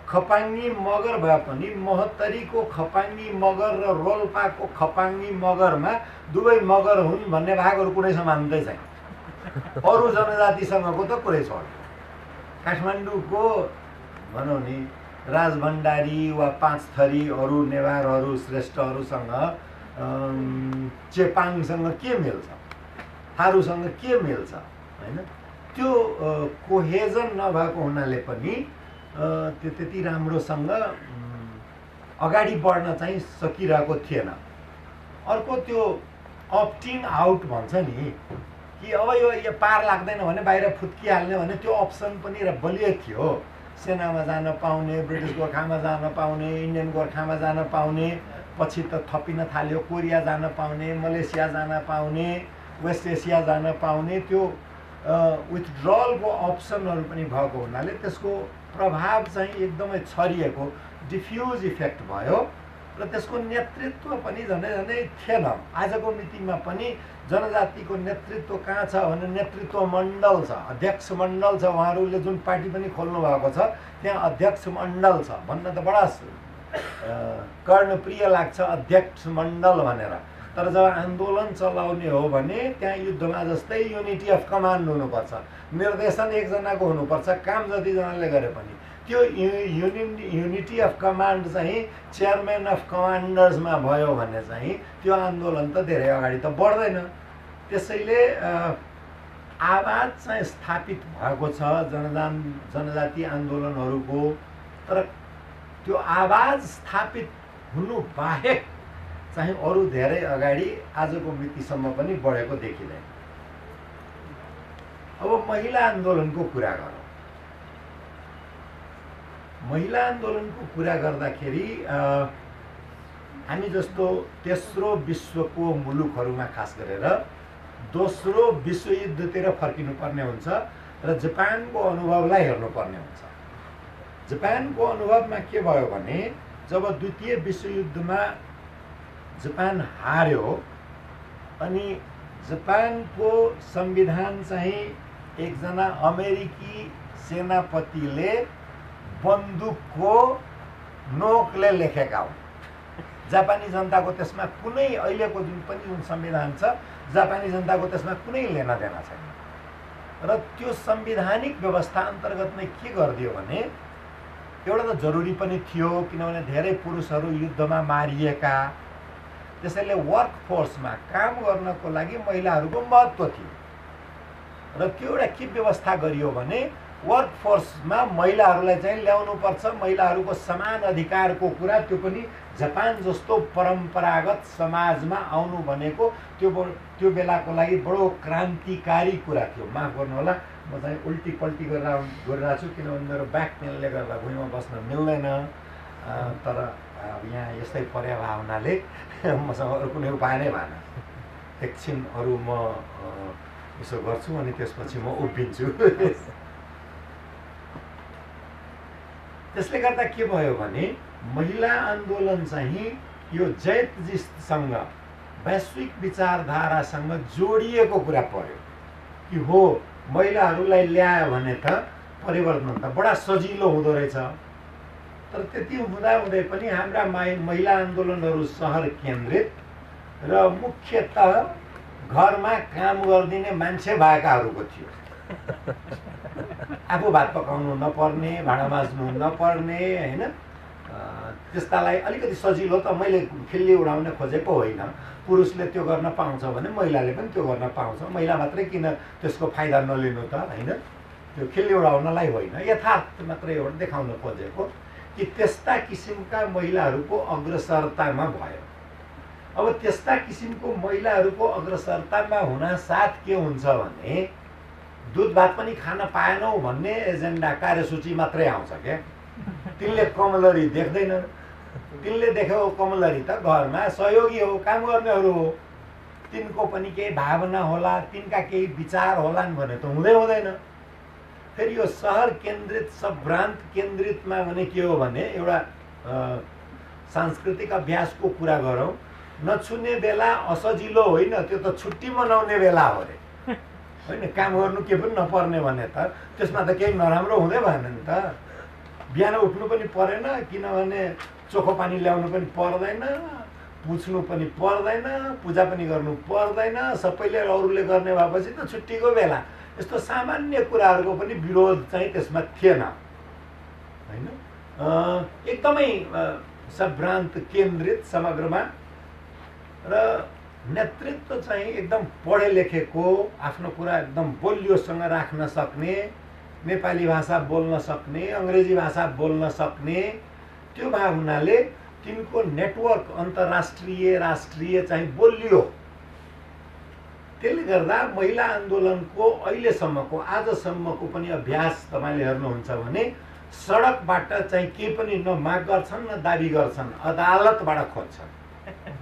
खपाङ्गी मगर भए पनि महोत्तरीको खपाङ्गी मगर र रोल्पाको खपाङ्गी मगरमा दुवै मगर हुन् भन्ने भागहरू कुनै समानतै छैन। अरू जनजातिसँगको त कुरै छ। काठमाडौँको भनौँ नि राजभण्डारी वा 5 थरी अरू नेवारहरू श्रेष्ठहरूसँग चेपाङसँग के मिल्छ, थारूसँग के मिल्छ होइन। त्यो कोहेजन नभएको हुनाले पनि त्यो त्यति राम्रोसँग अगाडि बढ्न चाहिँ सकिरहेको थिएन। अर्को त्यो अप्टिङ आउट भन्छ नि, कि अब यो पार लाग्दैन भने बाहिर फुत्किहाल्ने भने त्यो अप्सन पनि बलियो थियो। सेनामा जान पाउने, ब्रिटिस गोर्खामा जान पाउने, इन्डियन गोर्खामा जान पाउने, पछि त थपिन थाल्यो, कोरिया जान पाउने, मलेसिया जान पाउने, वेस्ट एसिया जान पाउने, त्यो विथड्रलको अप्सनहरू पनि भएको हुनाले त्यसको प्रभाव चाहिँ एकदमै छरिएको डिफ्युज इफेक्ट भयो र त्यसको नेतृत्व पनि झनै झनै थिएन। आजको मितिमा पनि जनजातिको नेतृत्व कहाँ छ भने नेतृत्व मण्डल छ, अध्यक्ष मण्डल छ। उहाँहरूले जुन पार्टी पनि खोल्नु भएको छ त्यहाँ अध्यक्ष मण्डल छ भन्न त बडा कर्णप्रिय लाग्छ अध्यक्ष मण्डल भनेर, तर जब आन्दोलन चलाउने हो भने त्यहाँ युद्धमा जस्तै युनिटी अफ कमान्ड हुनुपर्छ, निर्देशन एकजनाको हुनुपर्छ, काम जतिजनाले गरे पनि त्यो युनिटी अफ कमान्ड चाहिँ चेयरम्यान अफ कमान्डर्समा भयो भने चाहिँ त्यो आन्दोलन त धेरै अगाडि त बढ्दैन। त्यसैले आवाज चाहिँ स्थापित भएको छ जनजाति आन्दोलनहरूको, तर त्यो आवाज स्थापित हुनु बाहेक चाहिँ अरू धेरै अगाडि आजको मितिसम्म पनि बढेको देखिँदैन। अब महिला आन्दोलनको कुरा गरौँ। महिला आन्दोलनको कुरा गर्दाखेरि हामी जस्तो तेस्रो विश्वको मुलुकहरूमा खास गरेर दोस्रो विश्वयुद्धतिर फर्किनुपर्ने हुन्छ र जापानको अनुभवलाई हेर्नुपर्ने हुन्छ। जापानको अनुभवमा के भयो भने जब द्वितीय विश्वयुद्धमा जापान हार्यो अनि जापानको संविधान चाहिँ एकजना अमेरिकी सेनापतिले बन्दुकको नोकले लेखेका हुन्। जापानी जनताको त्यसमा कुनै अहिलेको जुन संविधान छ जापानी जनताको त्यसमा कुनै लेना देना छैन र त्यो संवैधानिक व्यवस्था अन्तर्गत नै के गरिदियो भने एउटा त जरुरी पनि थियो किनभने धेरै पुरुषहरू युद्धमा मारिएका, त्यसैले वर्क फोर्समा काम गर्नको लागि महिलाहरूको महत्त्व थियो र त्यो एउटा के व्यवस्था गरियो भने वर्क फोर्समा महिलाहरूलाई चाहिँ ल्याउनुपर्छ, महिलाहरूको समान अधिकारको कुरा, त्यो पनि जापान जस्तो परम्परागत समाजमा आउनु भनेको त्यो बेलाको लागि बडो क्रान्तिकारी कुरा थियो। माफ गर्नुहोला म चाहिँ उल्टी पल्टी गरिरहेको छु किनभने मेरो ब्याक पेनले गर्दा भुइँमा बस्न मिल्दैन, तर यहाँ यस्तै पर्यावा हुनाले मसँग अरू कुनै उपाय नै भएन। एकछिन अरू म यसो गर्छु अनि त्यसपछि म उभिन्छु। त्यसले गर्दा के भयो भने महिला आन्दोलन चाहिँ यो जैतजीसँग वैश्विक विचारधारासँग जोडिएको कुरा पर्यो कि हो महिलाहरूलाई ल्यायो भने त परिवर्तन त बडा सजिलो हुँदो रहेछ। तर त्यति हुँदाहुँदै पनि हाम्रा महिला आन्दोलनहरू सहर केन्द्रित र मुख्यतः घरमा काम गरिदिने मान्छे भएकाहरूको थियो। आफू भात पकाउनु नपर्ने, भाँडा माझ्नु नपर्ने, होइन, त्यस्तालाई अलिकति सजिलो। त मैले खिल्ली उडाउन खोजेको होइन, पुरुषले त्यो गर्न पाउँछ भने महिलाले पनि त्यो गर्न पाउँछ, महिला मात्रै किन त्यसको फाइदा नलिनु त, होइन, त्यो खिल्ली उडाउनलाई होइन, यथार्थ मात्रै एउटा देखाउन खोजेको कि त्यस्ता किसिमका महिलाहरूको अग्रसरतामा भयो। अब त्यस्ता किसिमको महिलाहरूको अग्रसरतामा हुनासाथ के हुन्छ भने दुध भात पनि खान पाएनौ भन्ने एजेन्डा कार्यसूची मात्रै आउँछ क्या। तिनले कमलरी देख्दैनन्, तिनले देख्यो कमलरी त घरमा सहयोगी हो, काम गर्नेहरू हो, तिनको पनि केही भावना होला, तिनका केही विचार होलान् भने त हुँदै हुँदैन। फेरि यो सहर केन्द्रित सभ्रान्त केन्द्रितमा भने के हो भने एउटा सांस्कृतिक अभ्यासको कुरा गरौँ, नछुने बेला असजिलो होइन, त्यो त छुट्टी मनाउने बेला हो रे, होइन, काम गर्नु के पनि नपर्ने भने त त्यसमा त केही नराम्रो हुँदै भएन नि त। बिहान उठ्नु पनि परेन, किनभने चोखो पानी ल्याउनु पनि पर्दैन, पुछ्नु पनि पर्दैन, पूजा पनि गर्नु पर्दैन, सबैले अरूले गर्ने भएपछि त छुट्टीको बेला। यस्तो सामान्य कुराहरूको पनि विरोध चाहिँ त्यसमा थिएन, होइन। एकदमै सभ्रान्त केन्द्रित समग्रमा र नेतृत्व चाहिँ एकदम पढे लेखेको, आफ्नो कुरा एकदम बलियोसँग राख्न सक्ने, नेपाली भाषा बोल्न सक्ने, अङ्ग्रेजी भाषा बोल्न सक्ने, त्यो भए हुनाले तिनको नेटवर्क अन्तर्राष्ट्रिय राष्ट्रिय चाहिँ बलियो। त्यसले गर्दा महिला आन्दोलनको अहिलेसम्मको आजसम्मको पनि अभ्यास तपाईँले हेर्नुहुन्छ भने सडकबाट चाहिँ केही पनि न माग गर्छन् न दाबी गर्छन्, अदालतबाट खोज्छन्।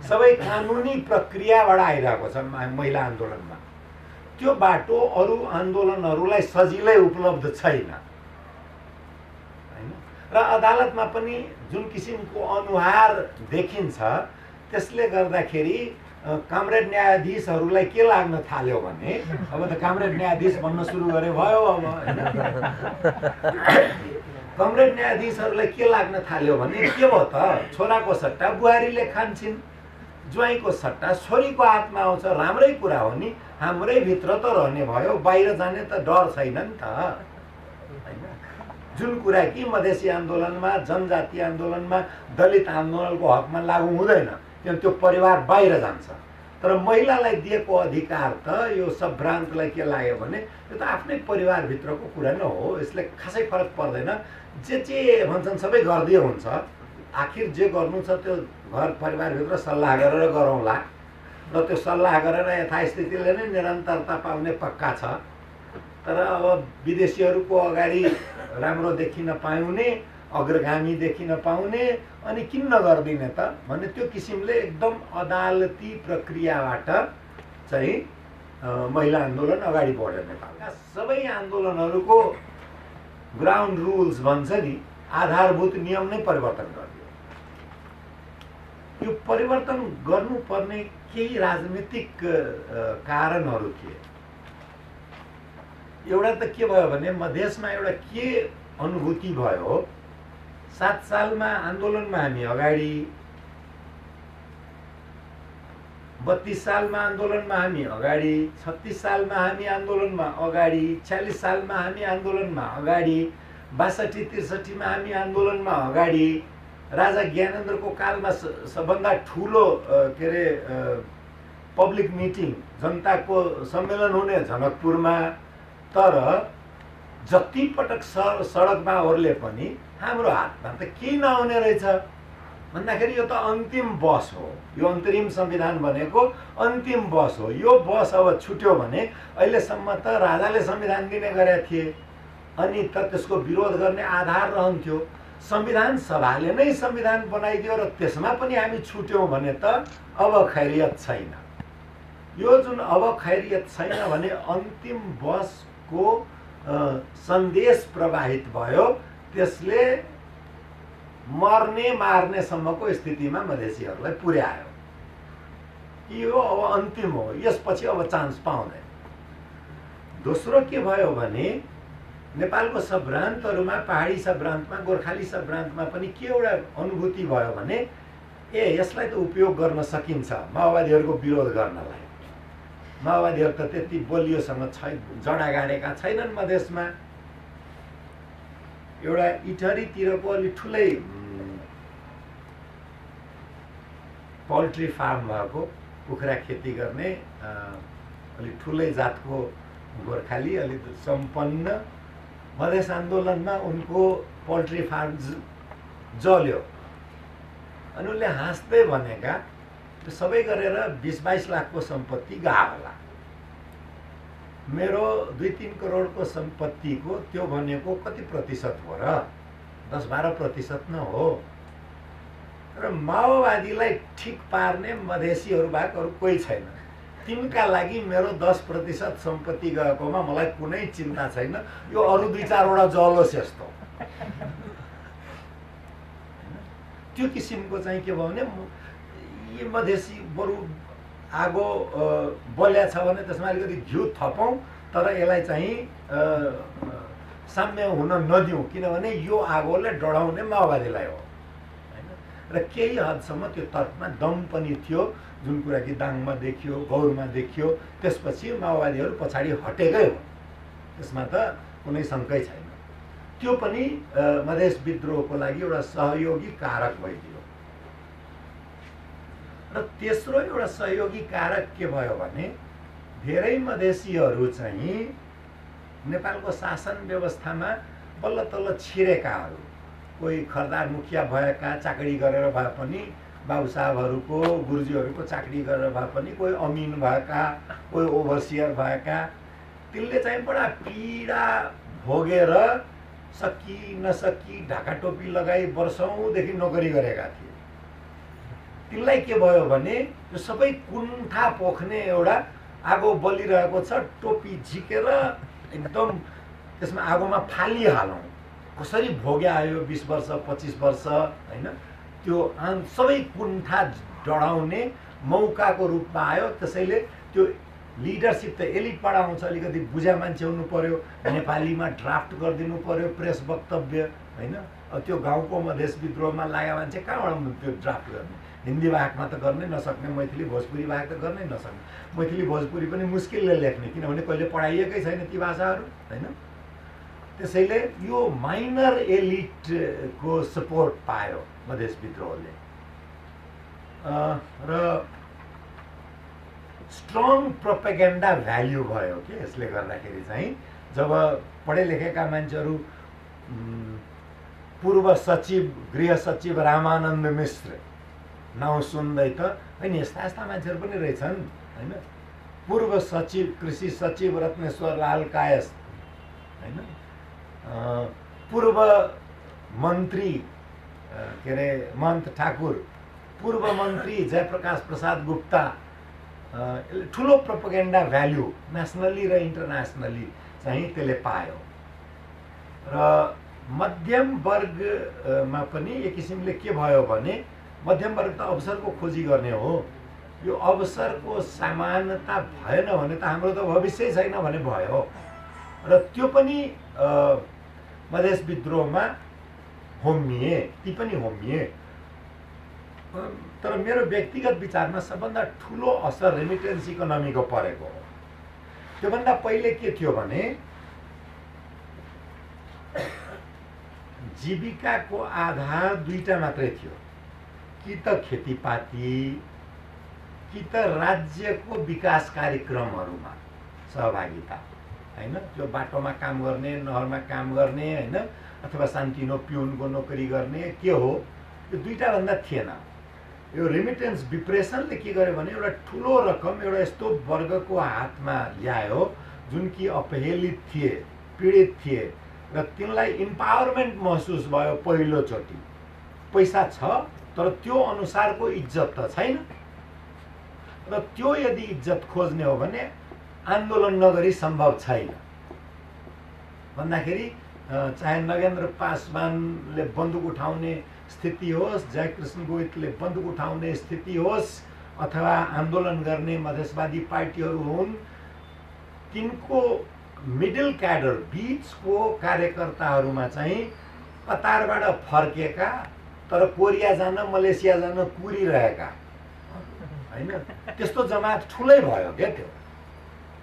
सबै कानुनी प्रक्रियाबाट आइरहेको छ महिला आन्दोलनमा। त्यो बाटो अरू आन्दोलनहरूलाई सजिलै उपलब्ध छैन हैन। र अदालतमा पनि जुन किसिमको अनुहार देखिन्छ त्यसले गर्दाखेरि कामरेड न्यायाधीशहरूलाई के लाग्न थाल्यो भने अब त कामरेड न्यायाधीश भन्न सुरु गरे भयो अब हैन। कामरेड न्यायाधीशहरूलाई के लाग्न थाल्यो भने के भयो त छोराको सट्टा बुहारीले खान्छन्, ज्वाइँको सट्टा छोरीको हातमा आउँछ, राम्रै कुरा हो नि, हाम्रै भित्र त रहने भयो, बाहिर जाने त डर छैन नि त हैन। जुन कुरा कि मधेसी आन्दोलनमा, जनजाति आन्दोलनमा, दलित आन्दोलनको हकमा लागू हुँदैन, किनभने त्यो परिवार बाहिर जान्छ। तर महिलालाई दिएको अधिकार त यो सम्भ्रान्तलाई के लाग्यो भने यो त आफ्नै परिवारभित्रको कुरा नै हो, यसले खासै फरक पर्दैन, जे भन्छन् सबै गरिदियो हुन्छ, आखिर जे गर्नु छ त्यो घर परिवारभित्र सल्लाह गरेर गरौँला र त्यो सल्लाह गरेर यथास्थितिले नै निरन्तरता पाउने पक्का छ। तर अब विदेशीहरूको अगाडि राम्रो देखिन पाउने, अग्रगामी देखिन पाउने, अनि किन नगर्दिने त भन्ने त्यो किसिमले एकदम अदालती प्रक्रियाबाट चाहिँ महिला आन्दोलन अगाडि बढ्यो। नेपालका सबै आन्दोलनहरूको ग्राउन्ड रुल्स भन्छ नि, आधारभूत नियम नै परिवर्तन गरिदियो। यो परिवर्तन गर्नुपर्ने केही राजनीतिक कारणहरू थिए। एउटा त के भयो भने मधेसमा एउटा के अनुभूति भयो, 7 सालमा आन्दोलनमा हामी अगाडि, 32 सालमा आन्दोलनमा हामी अगाडि, 36 सालमा हामी आन्दोलनमा अगाडि, 46 सालमा हामी आन्दोलनमा अगाडि, 62-63 मा हामी आन्दोलनमा अगाडि, राजा ज्ञानेन्द्रको कालमा सबभन्दा ठुलो के अरे पब्लिक मिटिङ जनताको सम्मेलन हुने जनकपुरमा। तर जति पटक सडकमा ओर्ले पनि हाम्रो हातमा त केही नहुने रहेछ भन्दाखेरि यो त अन्तिम बस हो, यो अन्तरिम संविधान भनेको अन्तिम बस हो, यो बस अब छुट्यो भने अहिलेसम्म त राजाले संविधान दिने गरेका थिए, अनि त त्यसको विरोध गर्ने आधार रहन्थ्यो। संविधान सभाले नै संविधान बनाइदियो र त्यसमा पनि हामी छुट्यौँ भने त अब खैरियत छैन। यो जुन अब खैरियत छैन भने अन्तिम बसको सन्देश प्रवाहित भयो, त्यसले मर्ने मार्नेसम्मको स्थितिमा मधेसीहरूलाई पुर्यायो कि यो अब अन्तिम हो, यसपछि अब चान्स पाउँदैन। दोस्रो के भयो भने नेपालको सब्रान्तहरूमा, पहाडी सब्रान्तमा, गोर्खाली सब्रान्तमा पनि के एउटा अनुभूति भयो भने यसलाई त उपयोग गर्न सकिन्छ माओवादीहरूको विरोध गर्नलाई। माओवादीहरू त त्यति बलियोसँग जडा गाडेका छैनन् मधेसमा। एउटा इटहरीतिरको अलि ठुलै पोल्ट्री फार्म भएको, कुखुरा खेती गर्ने अलि ठुलै जातको गोर्खाली, अलि सम्पन्न, मधेस आन्दोलनमा उनको पोल्ट्री फार्म जल्यो। अनि उनले हाँस्दै भनेका सबै गरेर 20-22 लाखको सम्पत्ति गयो होला, मेरो 2-3 करोडको सम्पत्तिको त्यो भनेको कति प्रतिशत हो र? 10-12% न हो। र माओवादीलाई ठिक पार्ने मधेसीहरू बाहेक अरू कोही छैन। तिनका लागि मेरो 10% सम्पत्ति गएकोमा मलाई कुनै चिन्ता छैन, यो अरू 2-4 वटा जलोस् यस्तो। त्यो किसिमको चाहिँ के भयो भने यी मधेसी बरु आगो बल्या छ भने त्यसमा अलिकति घिउ थपौँ, तर यसलाई चाहिँ साम्य हुन नदिउँ, किनभने यो आगोले डढाउने माओवादीलाई हो हैन। र केही हदसम्म त्यो तर्कमा दम पनि थियो, जुन कुरा कि दाङमा देखियो, गौरमा देखियो। त्यसपछि माओवादीहरू पछाडि हटेकै हो, त्यसमा त कुनै शङ्कै छैन। त्यो पनि मधेस विद्रोहको लागि एउटा सहयोगी कारक भइदियो। र तेस्रो एउटा सहयोगी कारक के भयो भने धेरै मधेसीहरू चाहिँ नेपालको शासन व्यवस्थामा बल्ल तल्ल छिरेकाहरू, कोही खरदार मुखिया भएका, चाकरी गरेर भए पनि, बाबु साहबहरूको, गुरुजीहरूको चाकरी गरेर भए पनि, कोही अमिन भएका, कोही ओभरसियर भएका, तिनले चाहिँ बडा पीडा भोगेर सकी नसकी ढाका टोपी लगाई वर्षौँदेखि नोकरी गरेका थिए। तिनलाई के भयो भने यो सबै कुण्ठा पोख्ने एउटा आगो बलिरहेको छ, टोपी झिकेर एकदम त्यसमा आगोमा फालिहालौँ, कसरी भोग्या आयो 20 वर्ष 25 वर्ष होइन, त्यो सबै कुण्ठा डढाउने मौकाको रूपमा आयो। त्यसैले त्यो लिडरसिप त एलिटबाट आउँछ, अलिकति बुझा मान्छे हुनु पर्यो, नेपालीमा ड्राफ्ट गरिदिनु पर्यो प्रेस वक्तव्य होइन। त्यो गाउँको मधेस विद्रोहमा लागेको मान्छे कहाँबाट त्यो ड्राफ्ट गर्ने, हिन्दी बाहेकमा त गर्नै नसक्ने, मैथिली भोजपुरी बाहेक त गर्नै नसक्ने, मैथिली भोजपुरी पनि मुस्किलले लेख्ने, किनभने कहिले पढाइएकै छैन ती भाषाहरू होइन। त्यसैले यो माइनर एलिटको सपोर्ट पायो मधेस विद्रोहले र स्ट्रङ प्रोपेगेन्डा भ्याल्यु भयो कि यसले गर्दाखेरि चाहिँ जब पढे लेखेका मान्छेहरू पूर्व सचिव गृह सचिव रामानन्द मिश्र नाउँ सुन्दै त होइन यस्ता यस्ता मान्छेहरू पनि रहेछन् होइन, पूर्व सचिव कृषि सचिव रत्नेश्वर लाल कायस्थ होइन, पूर्व मन्त्री के अरे महन्त ठाकुर, पूर्व मन्त्री जयप्रकाश प्रसाद गुप्ता, ठुलो प्रोपेगेन्डा भ्याल्यु नेसनली र इन्टरनेसनली चाहिँ त्यसले पायो। र मध्यम वर्गमा पनि एक किसिमले के भयो भने मध्यम वर्ग त अवसरको खोजी गर्ने हो, यो अवसरको समानता भएन भने त हाम्रो त भविष्य छैन भने भयो र त्यो पनि मधेस विद्रोहमा होमिए, ती पनि होमिए। तर मेरो व्यक्तिगत विचारमा सबभन्दा ठुलो असर रेमिटेन्स इकोनोमीको परेको हो। त्योभन्दा पहिले के थियो भने जीविकाको आधार दुईटा मात्रै थियो, कि त खेतीपाती कि त राज्यको विकास कार्यक्रमहरूमा सहभागिता होइन, त्यो बाटोमा काम गर्ने, नहरमा काम गर्ने होइन, अथवा सान्तिनो पिउनको नोकरी गर्ने के हो, यो दुईटा भन्दा थिएन। यो रेमिटेन्स डिप्रेसनले के गर्यो भने एउटा ठुलो रकम एउटा यस्तो वर्गको हातमा ल्यायो जुन कि अपहेलित थिए, पीडित थिए र तिनलाई इम्पावरमेन्ट महसुस भयो पहिलोचोटि। पैसा छ तर त्यो अनुसारको इज्जत त छैन र त्यो यदि इज्जत खोज्ने हो भने आन्दोलन नगरी सम्भव छैन भन्दाखेरि चाहे नगेन्द्र पासवानले बन्दुक उठाउने स्थिति होस्, जयकृष्ण गोइतले बन्दुक उठाउने स्थिति होस् अथवा आन्दोलन गर्ने मधेसवादी पार्टीहरू हुन्, तिनको मिडल क्याडर बीचको कार्यकर्ताहरूमा चाहिँ कतारबाट फर्केका तर कोरिया जान मलेसिया जान कुरिरहेका होइन, त्यस्तो जमात ठुलै भयो क्या त्यो।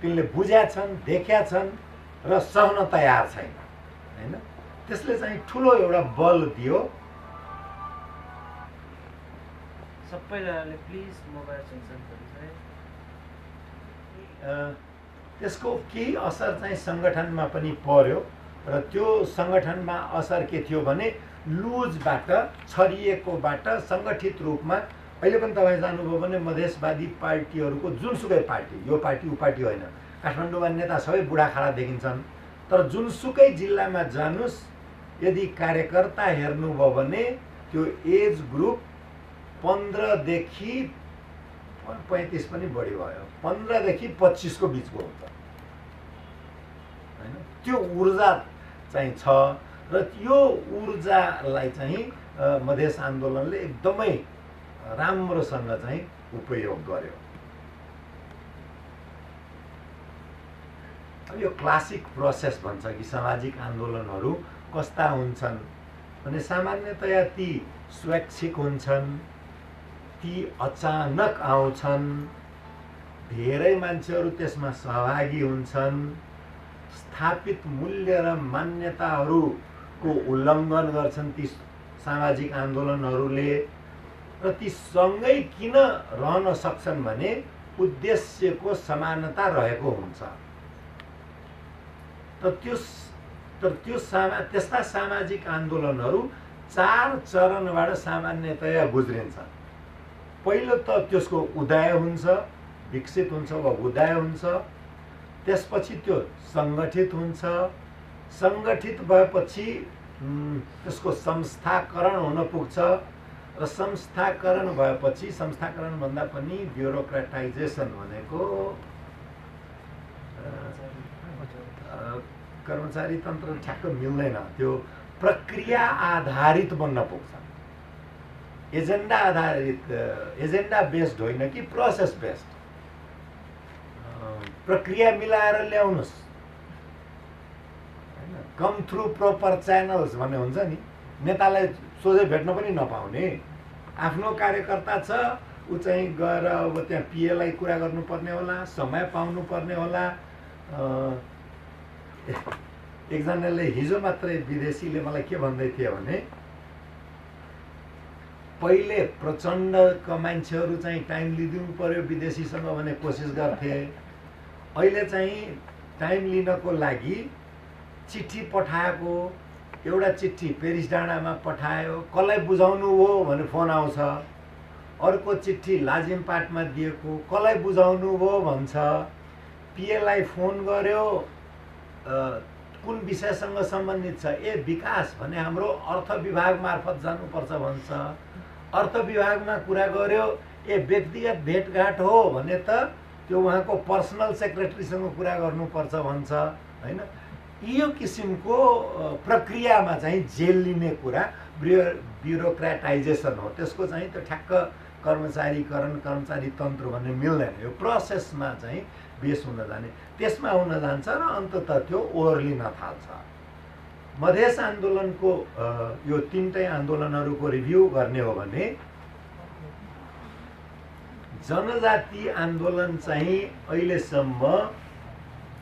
तिनले बुझ्या छन्, देख्या छन् र सहन तयार छैन होइन, त्यसले चाहिँ ठुलो एउटा बल दियो। सबैजनाले प्लिज मोबाइल सेन्सन त्यसको केही असर चाहिँ सङ्गठनमा पनि पर्यो र त्यो सङ्गठनमा असर के थियो भने लुजबाट छरिएकोबाट सङ्गठित रूपमा अहिले पनि तपाईँ जानुभयो भने मधेसवादी पार्टीहरूको जुनसुकै पार्टी, यो पार्टी ऊ पार्टी होइन, काठमाडौँमा नेता सबै बुढाखाडा देखिन्छन्, तर जुनसुकै जिल्लामा जानुस् यदि कार्यकर्ता हेर्नुभयो भने त्यो एज ग्रुप 15 देखि 35 पनि बढी भयो, 15 देखि 25 को बिचको हुन्छ हैन। त्यो ऊर्जा चाहिँ छ र यो ऊर्जालाई चाहिँ मधेस आन्दोलनले एकदमै राम्रोसँग चाहिँ उपयोग गर्यो। अब यो क्लासिक प्रोसेस भन्छ कि सामाजिक आन्दोलनहरू कस्ता हुन्छन् भने सामान्यतया ती स्वैच्छिक हुन्छन्, ती अचानक आउँछन्, धेरै मान्छेहरू त्यसमा सहभागी हुन्छन्, स्थापित मूल्य र मान्यताहरूको उल्लङ्घन गर्छन् ती सामाजिक आन्दोलनहरूले र ती सँगै किन रहन सक्छन् भने उद्देश्यको समानता रहेको हुन्छ। त्यस्ता सामाजिक आन्दोलनहरू 4 चरणबाट सामान्यतया गुज्रिन्छन्। पहिलो त त्यसको उदय हुन्छ, विकसित हुन्छ वा उदय हुन्छ, त्यसपछि त्यो सङ्गठित हुन्छ, सङ्गठित भएपछि त्यसको संस्थाकरण हुन पुग्छ र संस्थाकरण भएपछि संस्थाकरण भन्दा पनि ब्युरोक्रेटाइजेसन भनेको कर्मचारी तन्त्र ठ्याक्क मिल्दैन, त्यो प्रक्रिया आधारित बन्न पुग्छ। एजेन्डा आधारित, एजेन्डा बेस्ड होइन कि प्रोसेस बेस्ड। प्रक्रिया मिलाएर ल्याउनुहोस्, हैन, कम थ्रु प्रोपर च्यानल्स भन्ने हुन्छ नि। नेतालाई सोझै भेट्न पनि नपाउने, आफ्नो कार्यकर्ता छ ऊ चाहिँ गएर अब त्यहाँ पिएलाई कुरा गर्नुपर्ने होला, समय पाउनुपर्ने होला। एकजनाले हिजो मात्रै विदेशीले मलाई के भन्दै थियो भने पहिले प्रचण्डका मान्छेहरू चाहिँ टाइम लिदिनु पर्यो विदेशीसँग भने कोसिस गर्थे, अहिले चाहिँ टाइम लिनको लागि चिठी पठाएको, एउटा चिठी पेरिस डाँडामा पठायो, कसलाई बुझाउनु हो भने फोन आउँछ, अर्को चिठी लाजिमपाटमा दिएको, कसलाई बुझाउनु हो भन्छ, पिएलाई फोन गर्यो कुन विषयसँग सम्बन्धित छ, ए विकास भने हाम्रो अर्थ विभाग मार्फत जानुपर्छ भन्छ, अर्थ विभागमा कुरा गर्यो ए व्यक्तिगत भेटघाट हो भने त त्यो उहाँको पर्सनल सेक्रेटरीसँग कुरा गर्नुपर्छ भन्छ, हैन। यो किसिमको प्रक्रियामा चाहिँ जेल लिने कुरा ब्युरोक्रेटाइजेसन हो। त्यसको चाहिँ त्यो ठ्याक्क कर्मचारीकरण, कर्मचारी तन्त्र भन्ने मिल्दैन। यो प्रोसेसमा चाहिँ बेस हुन जाने, त्यसमा हुन जान्छ र अन्ततः त्यो ओर्लिन थाल्छ। मधेस आन्दोलनको यो तीनटै आन्दोलनहरूको रिभ्यू गर्ने हो भने जनजाति आन्दोलन चाहिँ अहिलेसम्म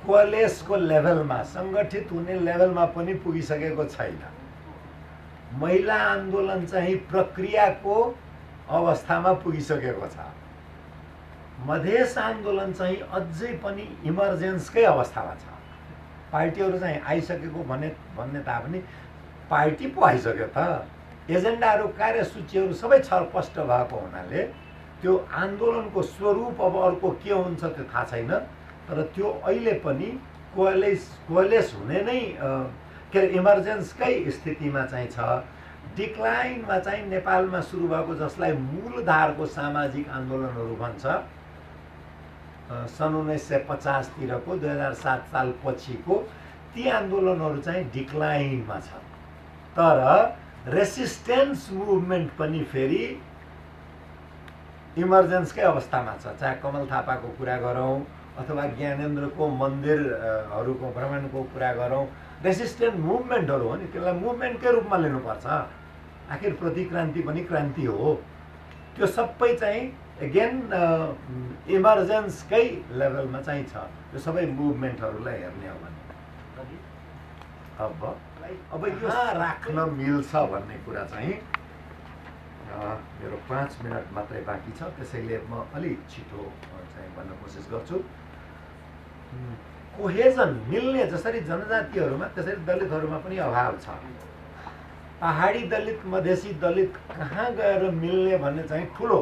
कोलेसको लेभलमा, सङ्गठित हुने लेभलमा पनि पुगिसकेको छैन। महिला आन्दोलन चाहिँ प्रक्रियाको अवस्थामा पुगिसकेको छ। मधेस आन्दोलन चाहिँ अझै पनि इमर्जेन्सकै अवस्थामा छ। पार्टीहरू चाहिँ आइसकेको भन्ने तापनि पार्टी पो आइसक्यो त, एजेन्डाहरू, कार्यसूचीहरू सबै छलस्पष्ट भएको हुनाले त्यो आन्दोलनको स्वरूप अब अर्को के हुन्छ त्यो थाहा छैन। तर त्यो अहिले पनि कोलेस हुने नै के अरे इमर्जेन्सकै स्थितिमा चाहिँ छ। डिक्लाइनमा चाहिँ नेपालमा सुरु भएको जसलाई मूलधारको सामाजिक आन्दोलनहरू भन्छ, सन् 1950 तिरको 2007 साल पछिको ती आन्दोलनहरू चाहिँ डिक्लाइनमा छ। तर रेसिस्टेन्स मुभमेन्ट पनि फेरि इमर्जेन्सकै अवस्थामा छ। चाहे कमल थापाको कुरा गरौँ अथवा ज्ञानेन्द्रको मन्दिरहरूको भ्रमणको कुरा गरौँ, रेसिस्टेन्ट मुभमेन्टहरू हो नि, त्यसलाई मुभमेन्टकै रूपमा लिनुपर्छ। आखिर प्रतिक्रान्ति पनि क्रान्ति हो। त्यो सबै चाहिँ एगेन इमर्जेन्सकै लेभलमा चाहिँ छ। त्यो सबै मुभमेन्टहरूलाई हेर्ने हो भने अब यो राख्न मिल्छ भन्ने कुरा चाहिँ मेरो 5 मिनट मात्रै बाँकी छ, त्यसैले म अलिक छिटो चाहिँ भन्न कोसिस गर्छु। कोहेजन मिल्ने जसरी जनजातिहरूमा त्यसरी दलितहरूमा पनि अभाव छ। पहाडी दलित, मधेसी दलित कहाँ गएर मिल्ने भन्ने चाहिँ ठुलो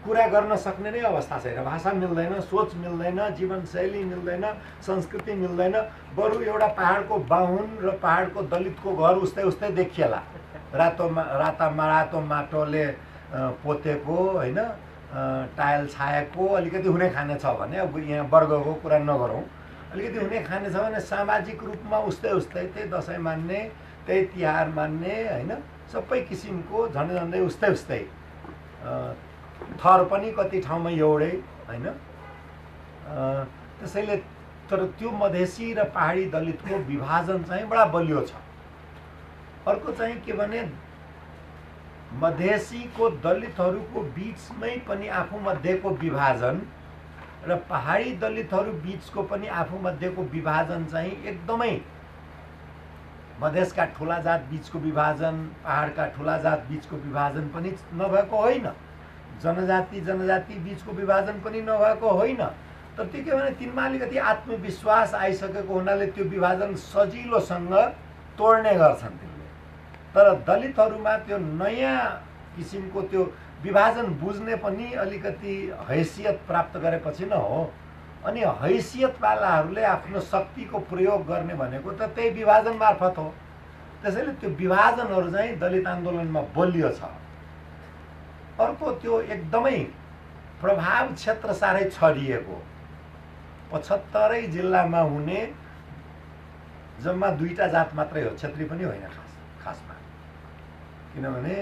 कुरा गर्न सक्ने नै अवस्था छैन। भाषा मिल्दैन, सोच मिल्दैन, जीवनशैली मिल्दैन, संस्कृति मिल्दैन। बरु एउटा पहाडको बाहुन र पहाडको दलितको घर उस्तै उस्तै देखिएला, रातो माटोले पोतेको, होइन, टाइल छाएको, अलिकति हुने खाने छ भने, अब यहाँ वर्गको कुरा नगरौँ, अलिकति हुने खाने छ भने सामाजिक रूपमा उस्तै उस्तै, त्यही दसैँ मान्ने, त्यही तिहार मान्ने, होइन, सबै किसिमको झन्डै झन्डै उस्तै उस्तै, थर पनि कति ठाउँमा एउटै, होइन। त्यसैले तर त्यो मधेसी र पहाडी दलितको विभाजन चाहिँ बडा बलियो छ। अर्को चाहिँ के भने मधेसीको दलितहरूको बिचमै पनि आफूमध्येको विभाजन र पहाडी दलितहरू बिचको पनि आफूमध्येको विभाजन चाहिँ एकदमै, मधेसका ठुला जात बिचको विभाजन, पहाडका ठुला जात बिचको विभाजन पनि नभएको होइन, जनजाति बिचको विभाजन पनि नभएको होइन। तर त्यो के भने तिनमा अलिकति आत्मविश्वास आइसकेको हुनाले त्यो विभाजन सजिलोसँग तोड्ने गर्छन् तिनले। तर दलितहरूमा त्यो नयाँ किसिमको त्यो विभाजन बुझ्ने पनि अलिकति हैसियत प्राप्त गरेपछि न हो। अनि हैसियतवालाहरूले आफ्नो शक्तिको प्रयोग गर्ने भनेको त त्यही विभाजन मार्फत हो। त्यसैले त्यो विभाजनहरू चाहिँ दलित आन्दोलनमा बलियो छ। अर्को त्यो एकदमै प्रभाव क्षेत्र साह्रै छरिएको 75 जिल्लामा हुने जम्मा 2टा जात मात्रै हो, क्षेत्री पनि होइन खासमा। किनभने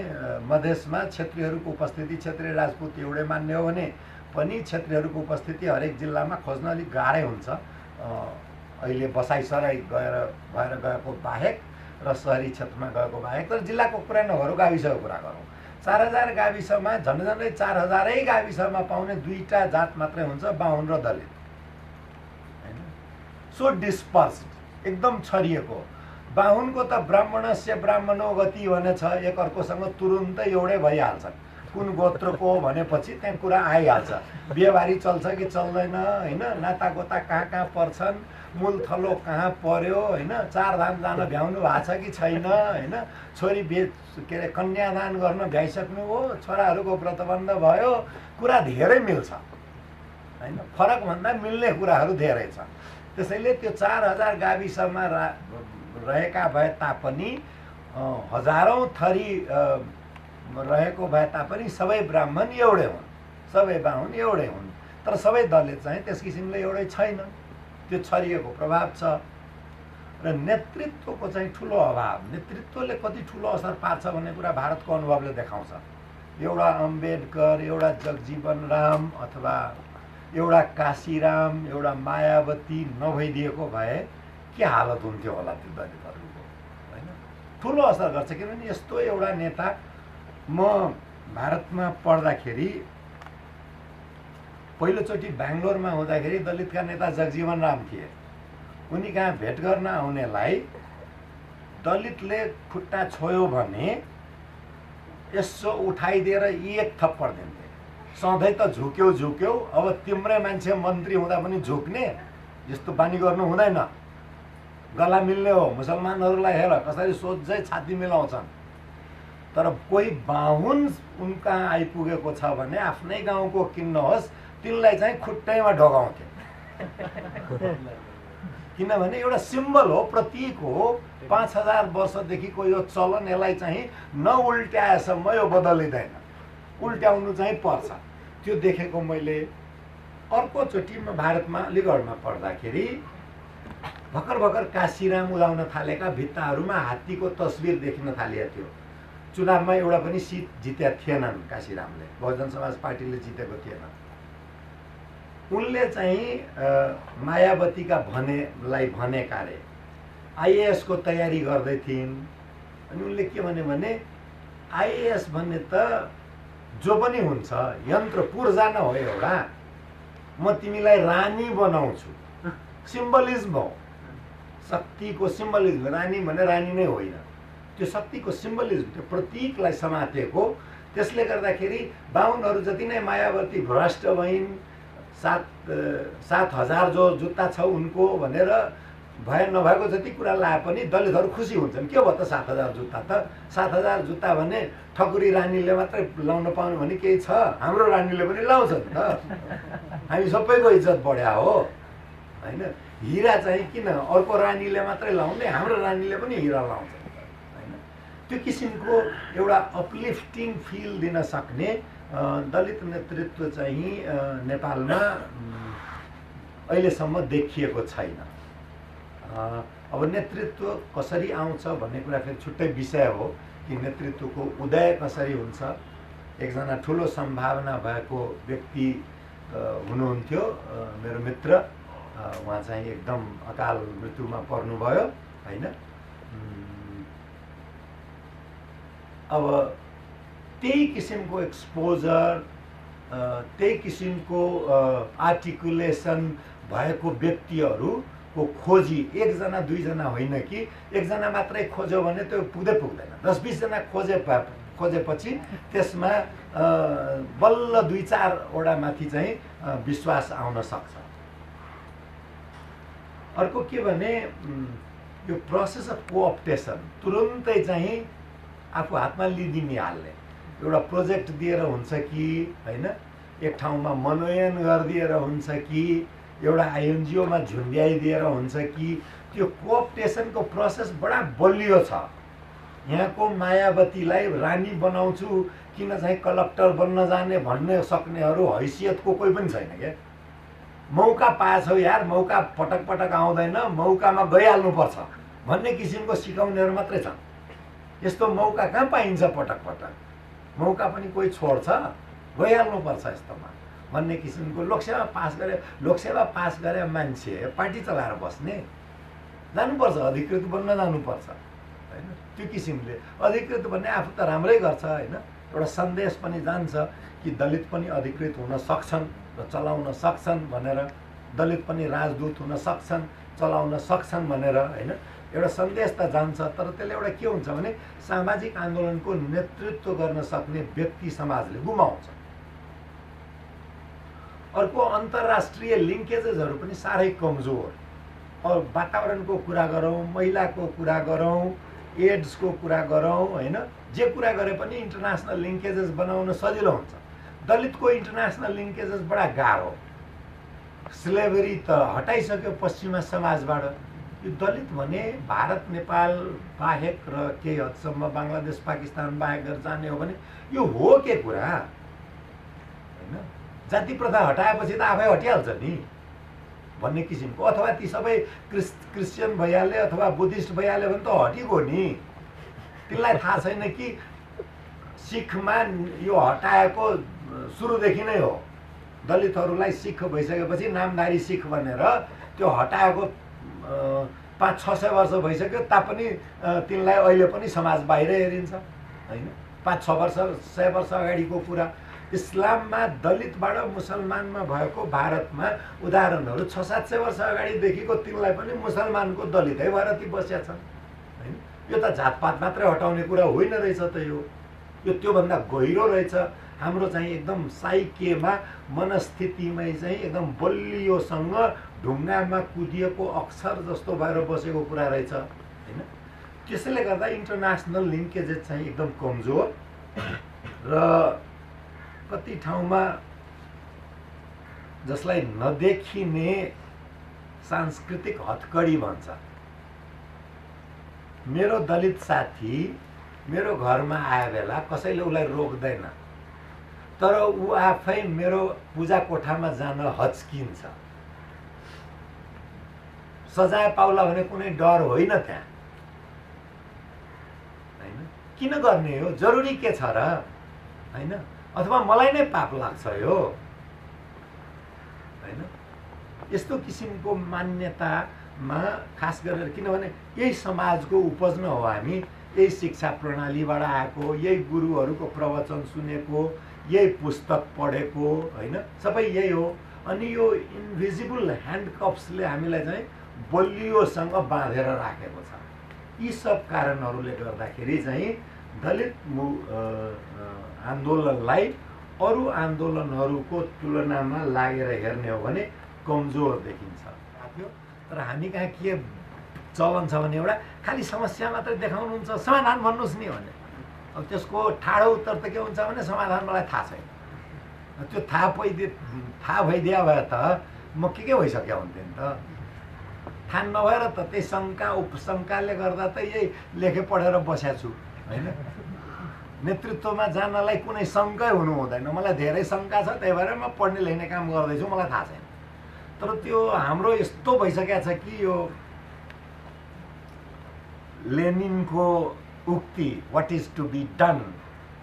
मधेसमा क्षेत्रीहरूको उपस्थिति क्षेत्रीय राजपूत एउटै मान्ने हो भने पनि क्षेत्रीहरूको उपस्थिति हरेक जिल्लामा खोज्न अलिक गाह्रै हुन्छ। अहिले बसाइसराई भएर गएको बाहेक र सहरी क्षेत्रमा गएको बाहेक। तर जिल्लाको कुरा नगरौँ, गाविसको कुरा गरौँ। 4000 गाविसमा झन्डै 4000 गाविसमा पाउने 2टा जात मात्रै हुन्छ, बाहुन र दलित हैन। सो डिस्पर्स्ड, एकदम छरिएको। बाहुनको त ब्राह्मणस्य ब्राह्मणो गति भने छ, एक अर्कोसँग तुरुन्तै एउटै भइहाल्छन्। कुन गोत्रको हो भनेपछि त्यहाँ कुरा आइहाल्छ। बिहेबारी चल्छ कि चल्दैन हैन, नातागोता कहाँ कहाँ पर्छन्, मूल थलो कहाँ पर्यो हैन, चारधाम जान भ्याउनु भएको छ कि छैन हैन, छोरी के अरे कन्यादान गर्न भ्याइसक्नु हो, छोराहरूको व्रतबन्ध भयो, कुरा धेरै मिल्छ हैन। फरक भन्दा मिल्ने कुराहरू धेरै छ। त्यसैले त्यो 4000 गाविसमा रहेका भए तापनि हजारौं थरी रहेको भए तापनि सबै ब्राह्मण एउटै हुन्, सबै बाहुन एउटै हुन्। तर सबै दलित चाहिँ त्यस किसिमले एउटै छैन, त्यो छरिएको प्रभाव छ। र नेतृत्वको चाहिँ ठुलो अभाव, नेतृत्वले कति ठुलो असर पार्छ भन्ने कुरा भारतको अनुभवले देखाउँछ। एउटा अम्बेडकर, एउटा जगजीवन राम अथवा एउटा काशीराम, एउटा मायावती नभइदिएको भए के हालत हुन्थ्यो होला त्यो दलितहरूको हैन। ठुलो असर गर्छ। किनभने यस्तो एउटा नेता, म भारतमा पढ्दाखेरि पहिलोचोटि बेङ्गलोरमा हुँदाखेरि दलितका नेता जगजीवन राम थिए। उनी कहाँ भेट गर्न आउनेलाई दलितले खुट्टा छोयो भने यसो उठाइदिएर एक थप्पड दिन्थे। सधैँ त झुक्यौ, अब तिम्रै मान्छे मन्त्री हुँदा पनि झुक्ने, यस्तो बानी गर्नु हुँदैन। गला मिल्ने हो। मुसलमानहरूलाई हेर कसरी सोझै छाती मिलाउँछन्। तर कोही बाहुन उनका आइपुगेको छ भने आफ्नै गाउँको किन्न होस्, तिनलाई चाहिँ खुट्टैमा ढोगाउँथे। किनभने एउटा सिम्बल हो, प्रतीक हो। 5000 वर्षदेखिको यो चलन, यसलाई चाहिँ नउल्ट्याएसम्म यो बदलिँदैन, उल्ट्याउनु चाहिँ पर्छ। त्यो देखेको मैले। अर्कोचोटि म भारतमा अलिगढमा पढ्दाखेरि भर्खर काशीराम उदाउन थालेका भित्ताहरूमा हात्तीको तस्बिर देखिन थालिएको थियो। चुनावमा एउटा पनि सिट जितेका थिएनन् काशीरामले, बहुजन समाज पार्टीले जितेको थिएन। उनले चाहिँ मायावतीका भनेका रे आइएएस को तयारी गर्दै थिइन्। अनि उनले के भने आइएएस भन्ने त जो पनि हुन्छ, यन्त्र पुर्जा न हो एउटा, म तिमीलाई रानी बनाउँछु। सिम्बलिज्म हो, शक्तिको सिम्बलिज्म। रानी भने रानी नै होइन, त्यो शक्तिको सिम्बलिज्म, त्यो प्रतीकलाई समातेको। त्यसले गर्दाखेरि बाहुनहरू जति नै मायावती भ्रष्ट भइन्, 7,000 जो जुत्ता छ उनको भनेर भए नभएको जति कुरा लाए पनि दलितहरू खुसी हुन्छन्। के भयो त 7,000 जुत्ता त? 7,000 जुत्ता भने ठकुरी रानीले मात्रै लाउन पाउनु भने केही छ? हाम्रो रानीले पनि लाउँछ नि त। हामी सबैको इज्जत बढ्या हो हैन। हिरा चाहिँ किन अर्को रानीले मात्रै लाउने, हाम्रो रानीले पनि हिरा लाउँछ हैन। त्यो किसिमको एउटा अपलिफ्टिङ फिल दिन सक्ने दलित नेतृत्व चाहिँ नेपालमा अहिलेसम्म देखिएको छैन। अब नेतृत्व कसरी आउँछ भन्ने कुरा फेरि छुट्टै विषय हो कि नेतृत्वको उदय कसरी हुन्छ। एकजना ठुलो सम्भावना भएको व्यक्ति हुनुहुन्थ्यो, मेरो मित्र। उहाँ चाहिँ एकदम अकाल मृत्युमा पर्नुभयो हैन। अब त्यही किसिमको एक्सपोजर, त्यही किसिमको आर्टिकुलेसन भएको व्यक्तिहरूको खोजी एकजना दुईजना होइन कि एकजना मात्रै खोज्यो भने त्यो पुग्दैन। 10-20 जना खोजेपछि त्यसमा बल्ल 2-4 वटा माथि चाहिँ विश्वास आउन सक्छ। अर्को के भने यो प्रोसेस अफ कोअप्टेसन, तुरुन्तै चाहिँ आफू हातमा लिदिहाल्ने एउटा प्रोजेक्ट दिएर हुन्छ कि हैन, एक ठाउँमा मनोनयन गरिदिएर हुन्छ कि एउटा आइएनजिओमा झुन्ड्याइदिएर हुन्छ कि, त्यो कोअप्टेसनको प्रोसेस बडा बलियो छ। यहाँको मायावतीलाई रानी बनाउँछु किन चाहिँ कलेक्टर बन्न जाने भन्ने सक्नेहरू हैसियतको कोही पनि छैन क्या। मौका पाएछौ यार, मौका पटक पटक आउँदैन, मौकामा गइहाल्नुपर्छ भन्ने किसिमको सिकाउनेहरू मात्रै छन्। यस्तो मौका कहाँ पाइन्छ पटक पटक? मौका पनि कोही छोड्छ? गइहाल्नुपर्छ यस्तोमा भन्ने किसिमको लोकसेवा पास गरे मान्छे पार्टी चलाएर बस्ने, जानुपर्छ, अधिकृत बन्न जानुपर्छ होइन। त्यो किसिमले अधिकृत भन्ने आफू त राम्रै गर्छ होइन। एउटा सन्देश पनि जान्छ कि दलित पनि अधिकृत हुन सक्छन् र चलाउन सक्छन् भनेर, दलित पनि राजदूत हुन सक्छन्, चलाउन सक्छन् भनेर होइन। एउटा सन्देश त जान्छ, तर त्यसले एउटा के हुन्छ भने सामाजिक आन्दोलनको नेतृत्व गर्न सक्ने व्यक्ति समाजले गुमाउँछ। अर्को अन्तर्राष्ट्रिय लिङ्केजेसहरू पनि साह्रै कमजोर। और वातावरणको कुरा गरौँ, महिलाको कुरा गरौँ, एड्सको कुरा गरौँ होइन, जे कुरा गरे पनि इन्टरनेसनल लिङ्केजेस बनाउन सजिलो हुन्छ। दलितको इन्टरनेसनल लिङ्केजेस बडा गाह्रो। स्लेभरी त हटाइसक्यो पश्चिमा समाजबाट। यो दलित भने भारत नेपाल बाहेक र केही हदसम्म बङ्गलादेश पाकिस्तान बाहेक गरेर जाने हो भने यो हो के कुरा होइन। जाति प्रथा हटाएपछि त आफै हटिहाल्छ नि भन्ने किसिमको। अथवा ती सबै क्रिस्चियन भइहाले अथवा बुद्धिस्ट भइहाल्यो भने त हटिगयो नि। तिनलाई थाहा छैन कि सिखमा यो हटाएको सुरुदेखि नै हो। दलितहरूलाई सिख भइसकेपछि नामधारी सिख भनेर त्यो हटाएको 500-600 वर्ष भइसक्यो, तापनि तिनलाई अहिले पनि समाज बाहिर हेरिन्छ होइन। 500 वर्ष 100 वर्ष अगाडिको कुरा। इस्लाममा दलितबाट मुसलमानमा भएको भारतमा उदाहरणहरू 600-700 वर्ष अगाडिदेखिको तिनलाई पनि मुसलमानको दलितै भएर ती बसेका छन् होइन। यो त जातपात मात्रै हटाउने कुरा होइन रहेछ त। यो त्योभन्दा गहिरो रहेछ। हाम्रो चाहिँ एकदम साइकेमा, मनस्थितिमै चाहिँ एकदम बलियोसँग ढुङ्गामा कुदिएको अक्षर जस्तो भएर बसेको कुरा रहेछ होइन। त्यसैले गर्दा इन्टरनेसनल लिङ्केजेस चाहिँ एकदम कमजोर र कति ठाउँमा जसलाई नदेखिने सांस्कृतिक हतकडी भन्छ। मेरो दलित साथी मेरो घरमा आए बेला कसैले उसलाई रोक्दैन, तर ऊ आफै मेरो पूजा कोठामा जान हच्किन्छ। सजाय पाउला भने कुनै डर होइन त्यहाँ होइन। किन गर्ने हो, जरुरी के छ र होइन। अथवा मलाई नै पाप लाग्छ यो होइन। यस्तो किसिमको मान्यतामा खास गरेर, किनभने यही समाजको उपज न हो हामी, यही शिक्षा प्रणालीबाट आएको, यही गुरुहरूको प्रवचन सुनेको, यही पुस्तक पढेको होइन, सबै यही हो। अनि यो इन्भिजिबल ह्यान्डकप्सले हामीलाई चाहिँ बलियोसँग बाँधेर राखेको छ। यी सब कारणहरूले गर्दाखेरि चाहिँ दलित आन्दोलनलाई अरू आन्दोलनहरूको तुलनामा लागेर हेर्ने हो भने कमजोर देखिन्छ। तर हामी कहाँ के चलन छ भने एउटा खालि समस्या मात्रै देखाउनुहुन्छ, समाधान भन्नुहोस् नि भने। अब त्यसको ठाडो उत्तर त के हुन्छ भने समाधान मलाई थाहा छैन। त्यो थाहा भइदिया भए त म के भइसक्यो हुन्थेँ नि त। थाहा नभएर त त्यही शङ्का उपशङ्काले गर्दा त यही लेखे पढेर बसेको छु होइन। नेतृत्वमा जानलाई कुनै शङ्कै हुनु हुँदैन। मलाई धेरै शङ्का छ, त्यही भएर म पढ्ने लेख्ने काम गर्दैछु, मलाई थाहा छैन। तर त्यो हाम्रो यस्तो भइसकेको छ कि यो लेनिनको उक्ति what is to be done,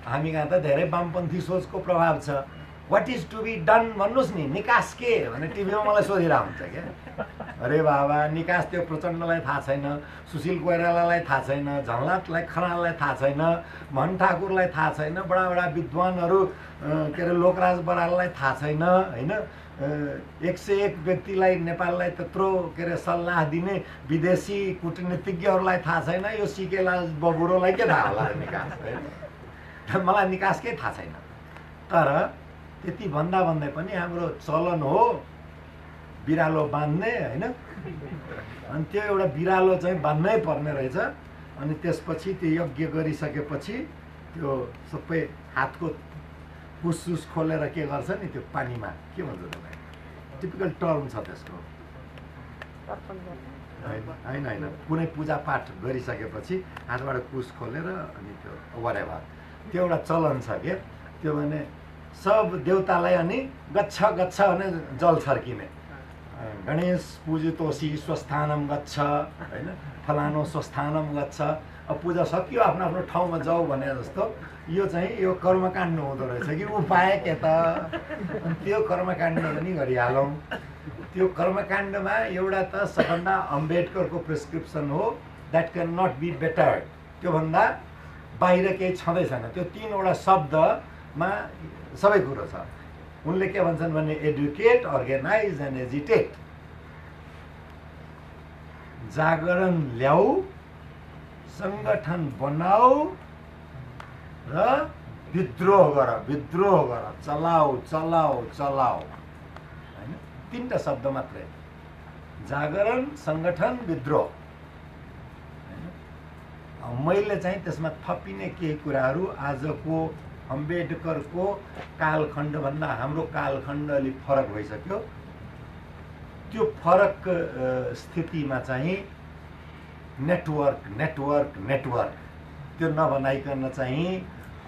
हामी कहाँ त धेरै वामपन्थी सोचको प्रभाव छ। What is to be done भन्नुहोस् नि, निकास के भने टिभीमा मलाई सोधिरहेको हुन्छ क्या। अरे बाबा, निकास त्यो प्रचण्डलाई थाहा छैन, सुशील कोइरालालाई थाहा छैन, झलनाथ खनाललाई थाहा छैन, मन ठाकुरलाई थाहा छैन, बडा बडा विद्वानहरू के अरे लोकराज बराललाई थाहा छैन होइन। 101 व्यक्तिलाई नेपाललाई त्यत्रो के अरे सल्लाह दिने विदेशी कूटनीतिज्ञहरूलाई थाहा छैन। यो सिकेलाल बबुरोलाई के थाहा होला निकास होइन। मलाई निकासकै थाहा छैन। तर त्यति भन्दा भन्दै पनि हाम्रो चलन हो बिरालो बाँध्ने होइन। अनि त्यो एउटा बिरालो चाहिँ बाँध्नै पर्ने रहेछ। अनि त्यसपछि त्यो यज्ञ गरिसकेपछि त्यो सबै हातको पुसुस खोलेर के गर्छ नि, त्यो पानीमा के भन्छ त्यसलाई, टिपिकल टर्म छ त्यसको, होइन होइन कुनै पूजापाठ गरिसकेपछि हातबाट कुश खोलेर अनि त्यो वरेभर त्यो एउटा चलन छ के त्यो भने सब देवतालाई अनि गच्छ गच्छ भने जल छर्किने गणेश पूजितोषी स्वस्थानम गच्छ होइन फलानो स्वस्थानम गच्छ अब पूजा सकियो आफ्नो आफ्नो ठाउँमा जाऊ भने जस्तो यो चाहिँ यो कर्मकाण्ड हुँदो रहेछ कि उपाय के त त्यो कर्मकाण्ड पनि गरिहालौँ त्यो कर्मकाण्डमा एउटा त सबभन्दा अम्बेडकरको प्रिस्क्रिप्सन हो that can not be better त्योभन्दा बाहिर केही छँदै छैन त्यो तीनवटा शब्दमा सबै कुरो छ उनले के भन्छन् भने एडुकेट अर्गनाइज एन्ड एजिटेट जागरण ल्याऊ सङ्गठन बनाऊ र विद्रोह गर चलाऊ चलाऊ चलाऊ होइन तीनटा शब्द मात्रै जागरण सङ्गठन विद्रोह होइन मैले चाहिँ त्यसमा थपिने केही कुराहरू आजको अम्बेडकरको कालखण्डभन्दा हाम्रो कालखण्ड अलिक फरक भइसक्यो त्यो फरक स्थितिमा चाहिँ नेटवर्क त्यो नबनाइकन चाहिँ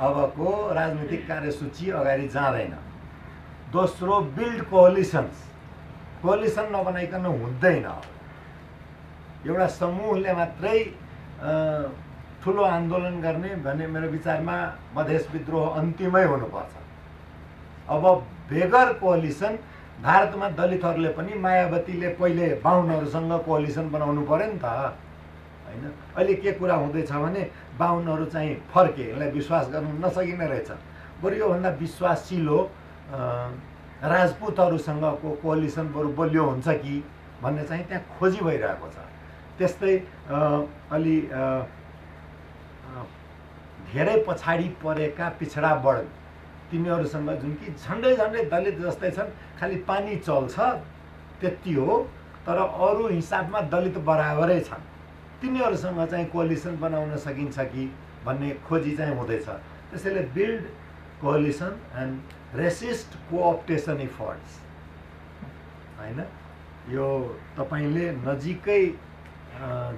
अबको राजनीतिक कार्यसूची अगाडि जाँदैन दोस्रो बिल्ड कोअलिसन नबनाइकन हुँदैन एउटा समूहले मात्रै ठुलो आन्दोलन गर्ने भने मेरो विचारमा मधेस विद्रोह अन्तिमै हुनुपर्छ अब बेगर कोअलिसन भारतमा दलितहरूले पनि मायावतीले पहिले बाहुनहरूसँग कोअलिसन बनाउनु पर्यो नि त होइन अहिले के कुरा हुँदैछ भने बाहुनहरू चाहिँ फर्के यसलाई विश्वास गर्नु नसकिने रहेछ बरु योभन्दा विश्वासिलो राजपूतहरूसँगको कोअलिसन बरु बलियो हुन्छ कि भन्ने चाहिँ त्यहाँ खोजी भइरहेको छ त्यस्तै अलि धेरै पछाडि परेका पिछडा वर्ग तिनीहरूसँग जुन कि झन्डै दलित जस्तै छन् खालि पानी चल्छ त्यति हो तर अरू हिसाबमा दलित बराबरै छन् तिनीहरूसँग चाहिँ कोअलिसन बनाउन सकिन्छ कि भन्ने खोजी चाहिँ हुँदैछ त्यसैले build coalition and resist कोअप्टेसन efforts होइन यो तपाईँले नजिकै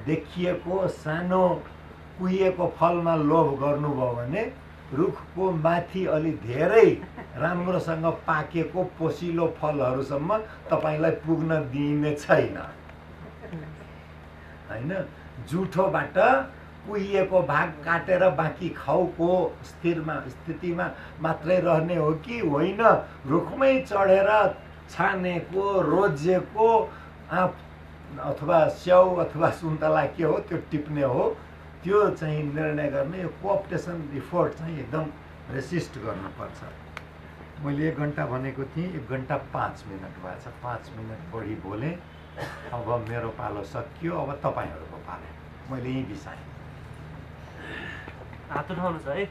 देखिएको सानो कुहिएको फलमा लोभ गर्नुभयो भने रुखको माथि अलि धेरै राम्रोसँग पाकेको पोसिलो फलहरूसम्म तपाईँलाई पुग्न दिइने छैन होइन जुठोबाट कुहिएको भाग काटेर बाँकी खाउको स्थितिमा मात्रै रहने हो कि होइन रुखमै चढेर छानेको रोजेको आँप अथवा स्याउ अथवा सुन्तला के हो त्यो टिप्ने हो त्यो चाहिँ निर्णय गर्ने यो कोअप्टेसन इफोर्ट चाहिँ एकदम रेसिस्ट गर्नुपर्छ मैले 1 घन्टा भनेको थिएँ 1 घन्टा 5 मिनट भएछ 5 मिनट बढी बोलेँ अब मेरो पालो सकियो अब तपाईँहरूको पालो मैले यहीँ बिसाएँ हात उठाउनु छ है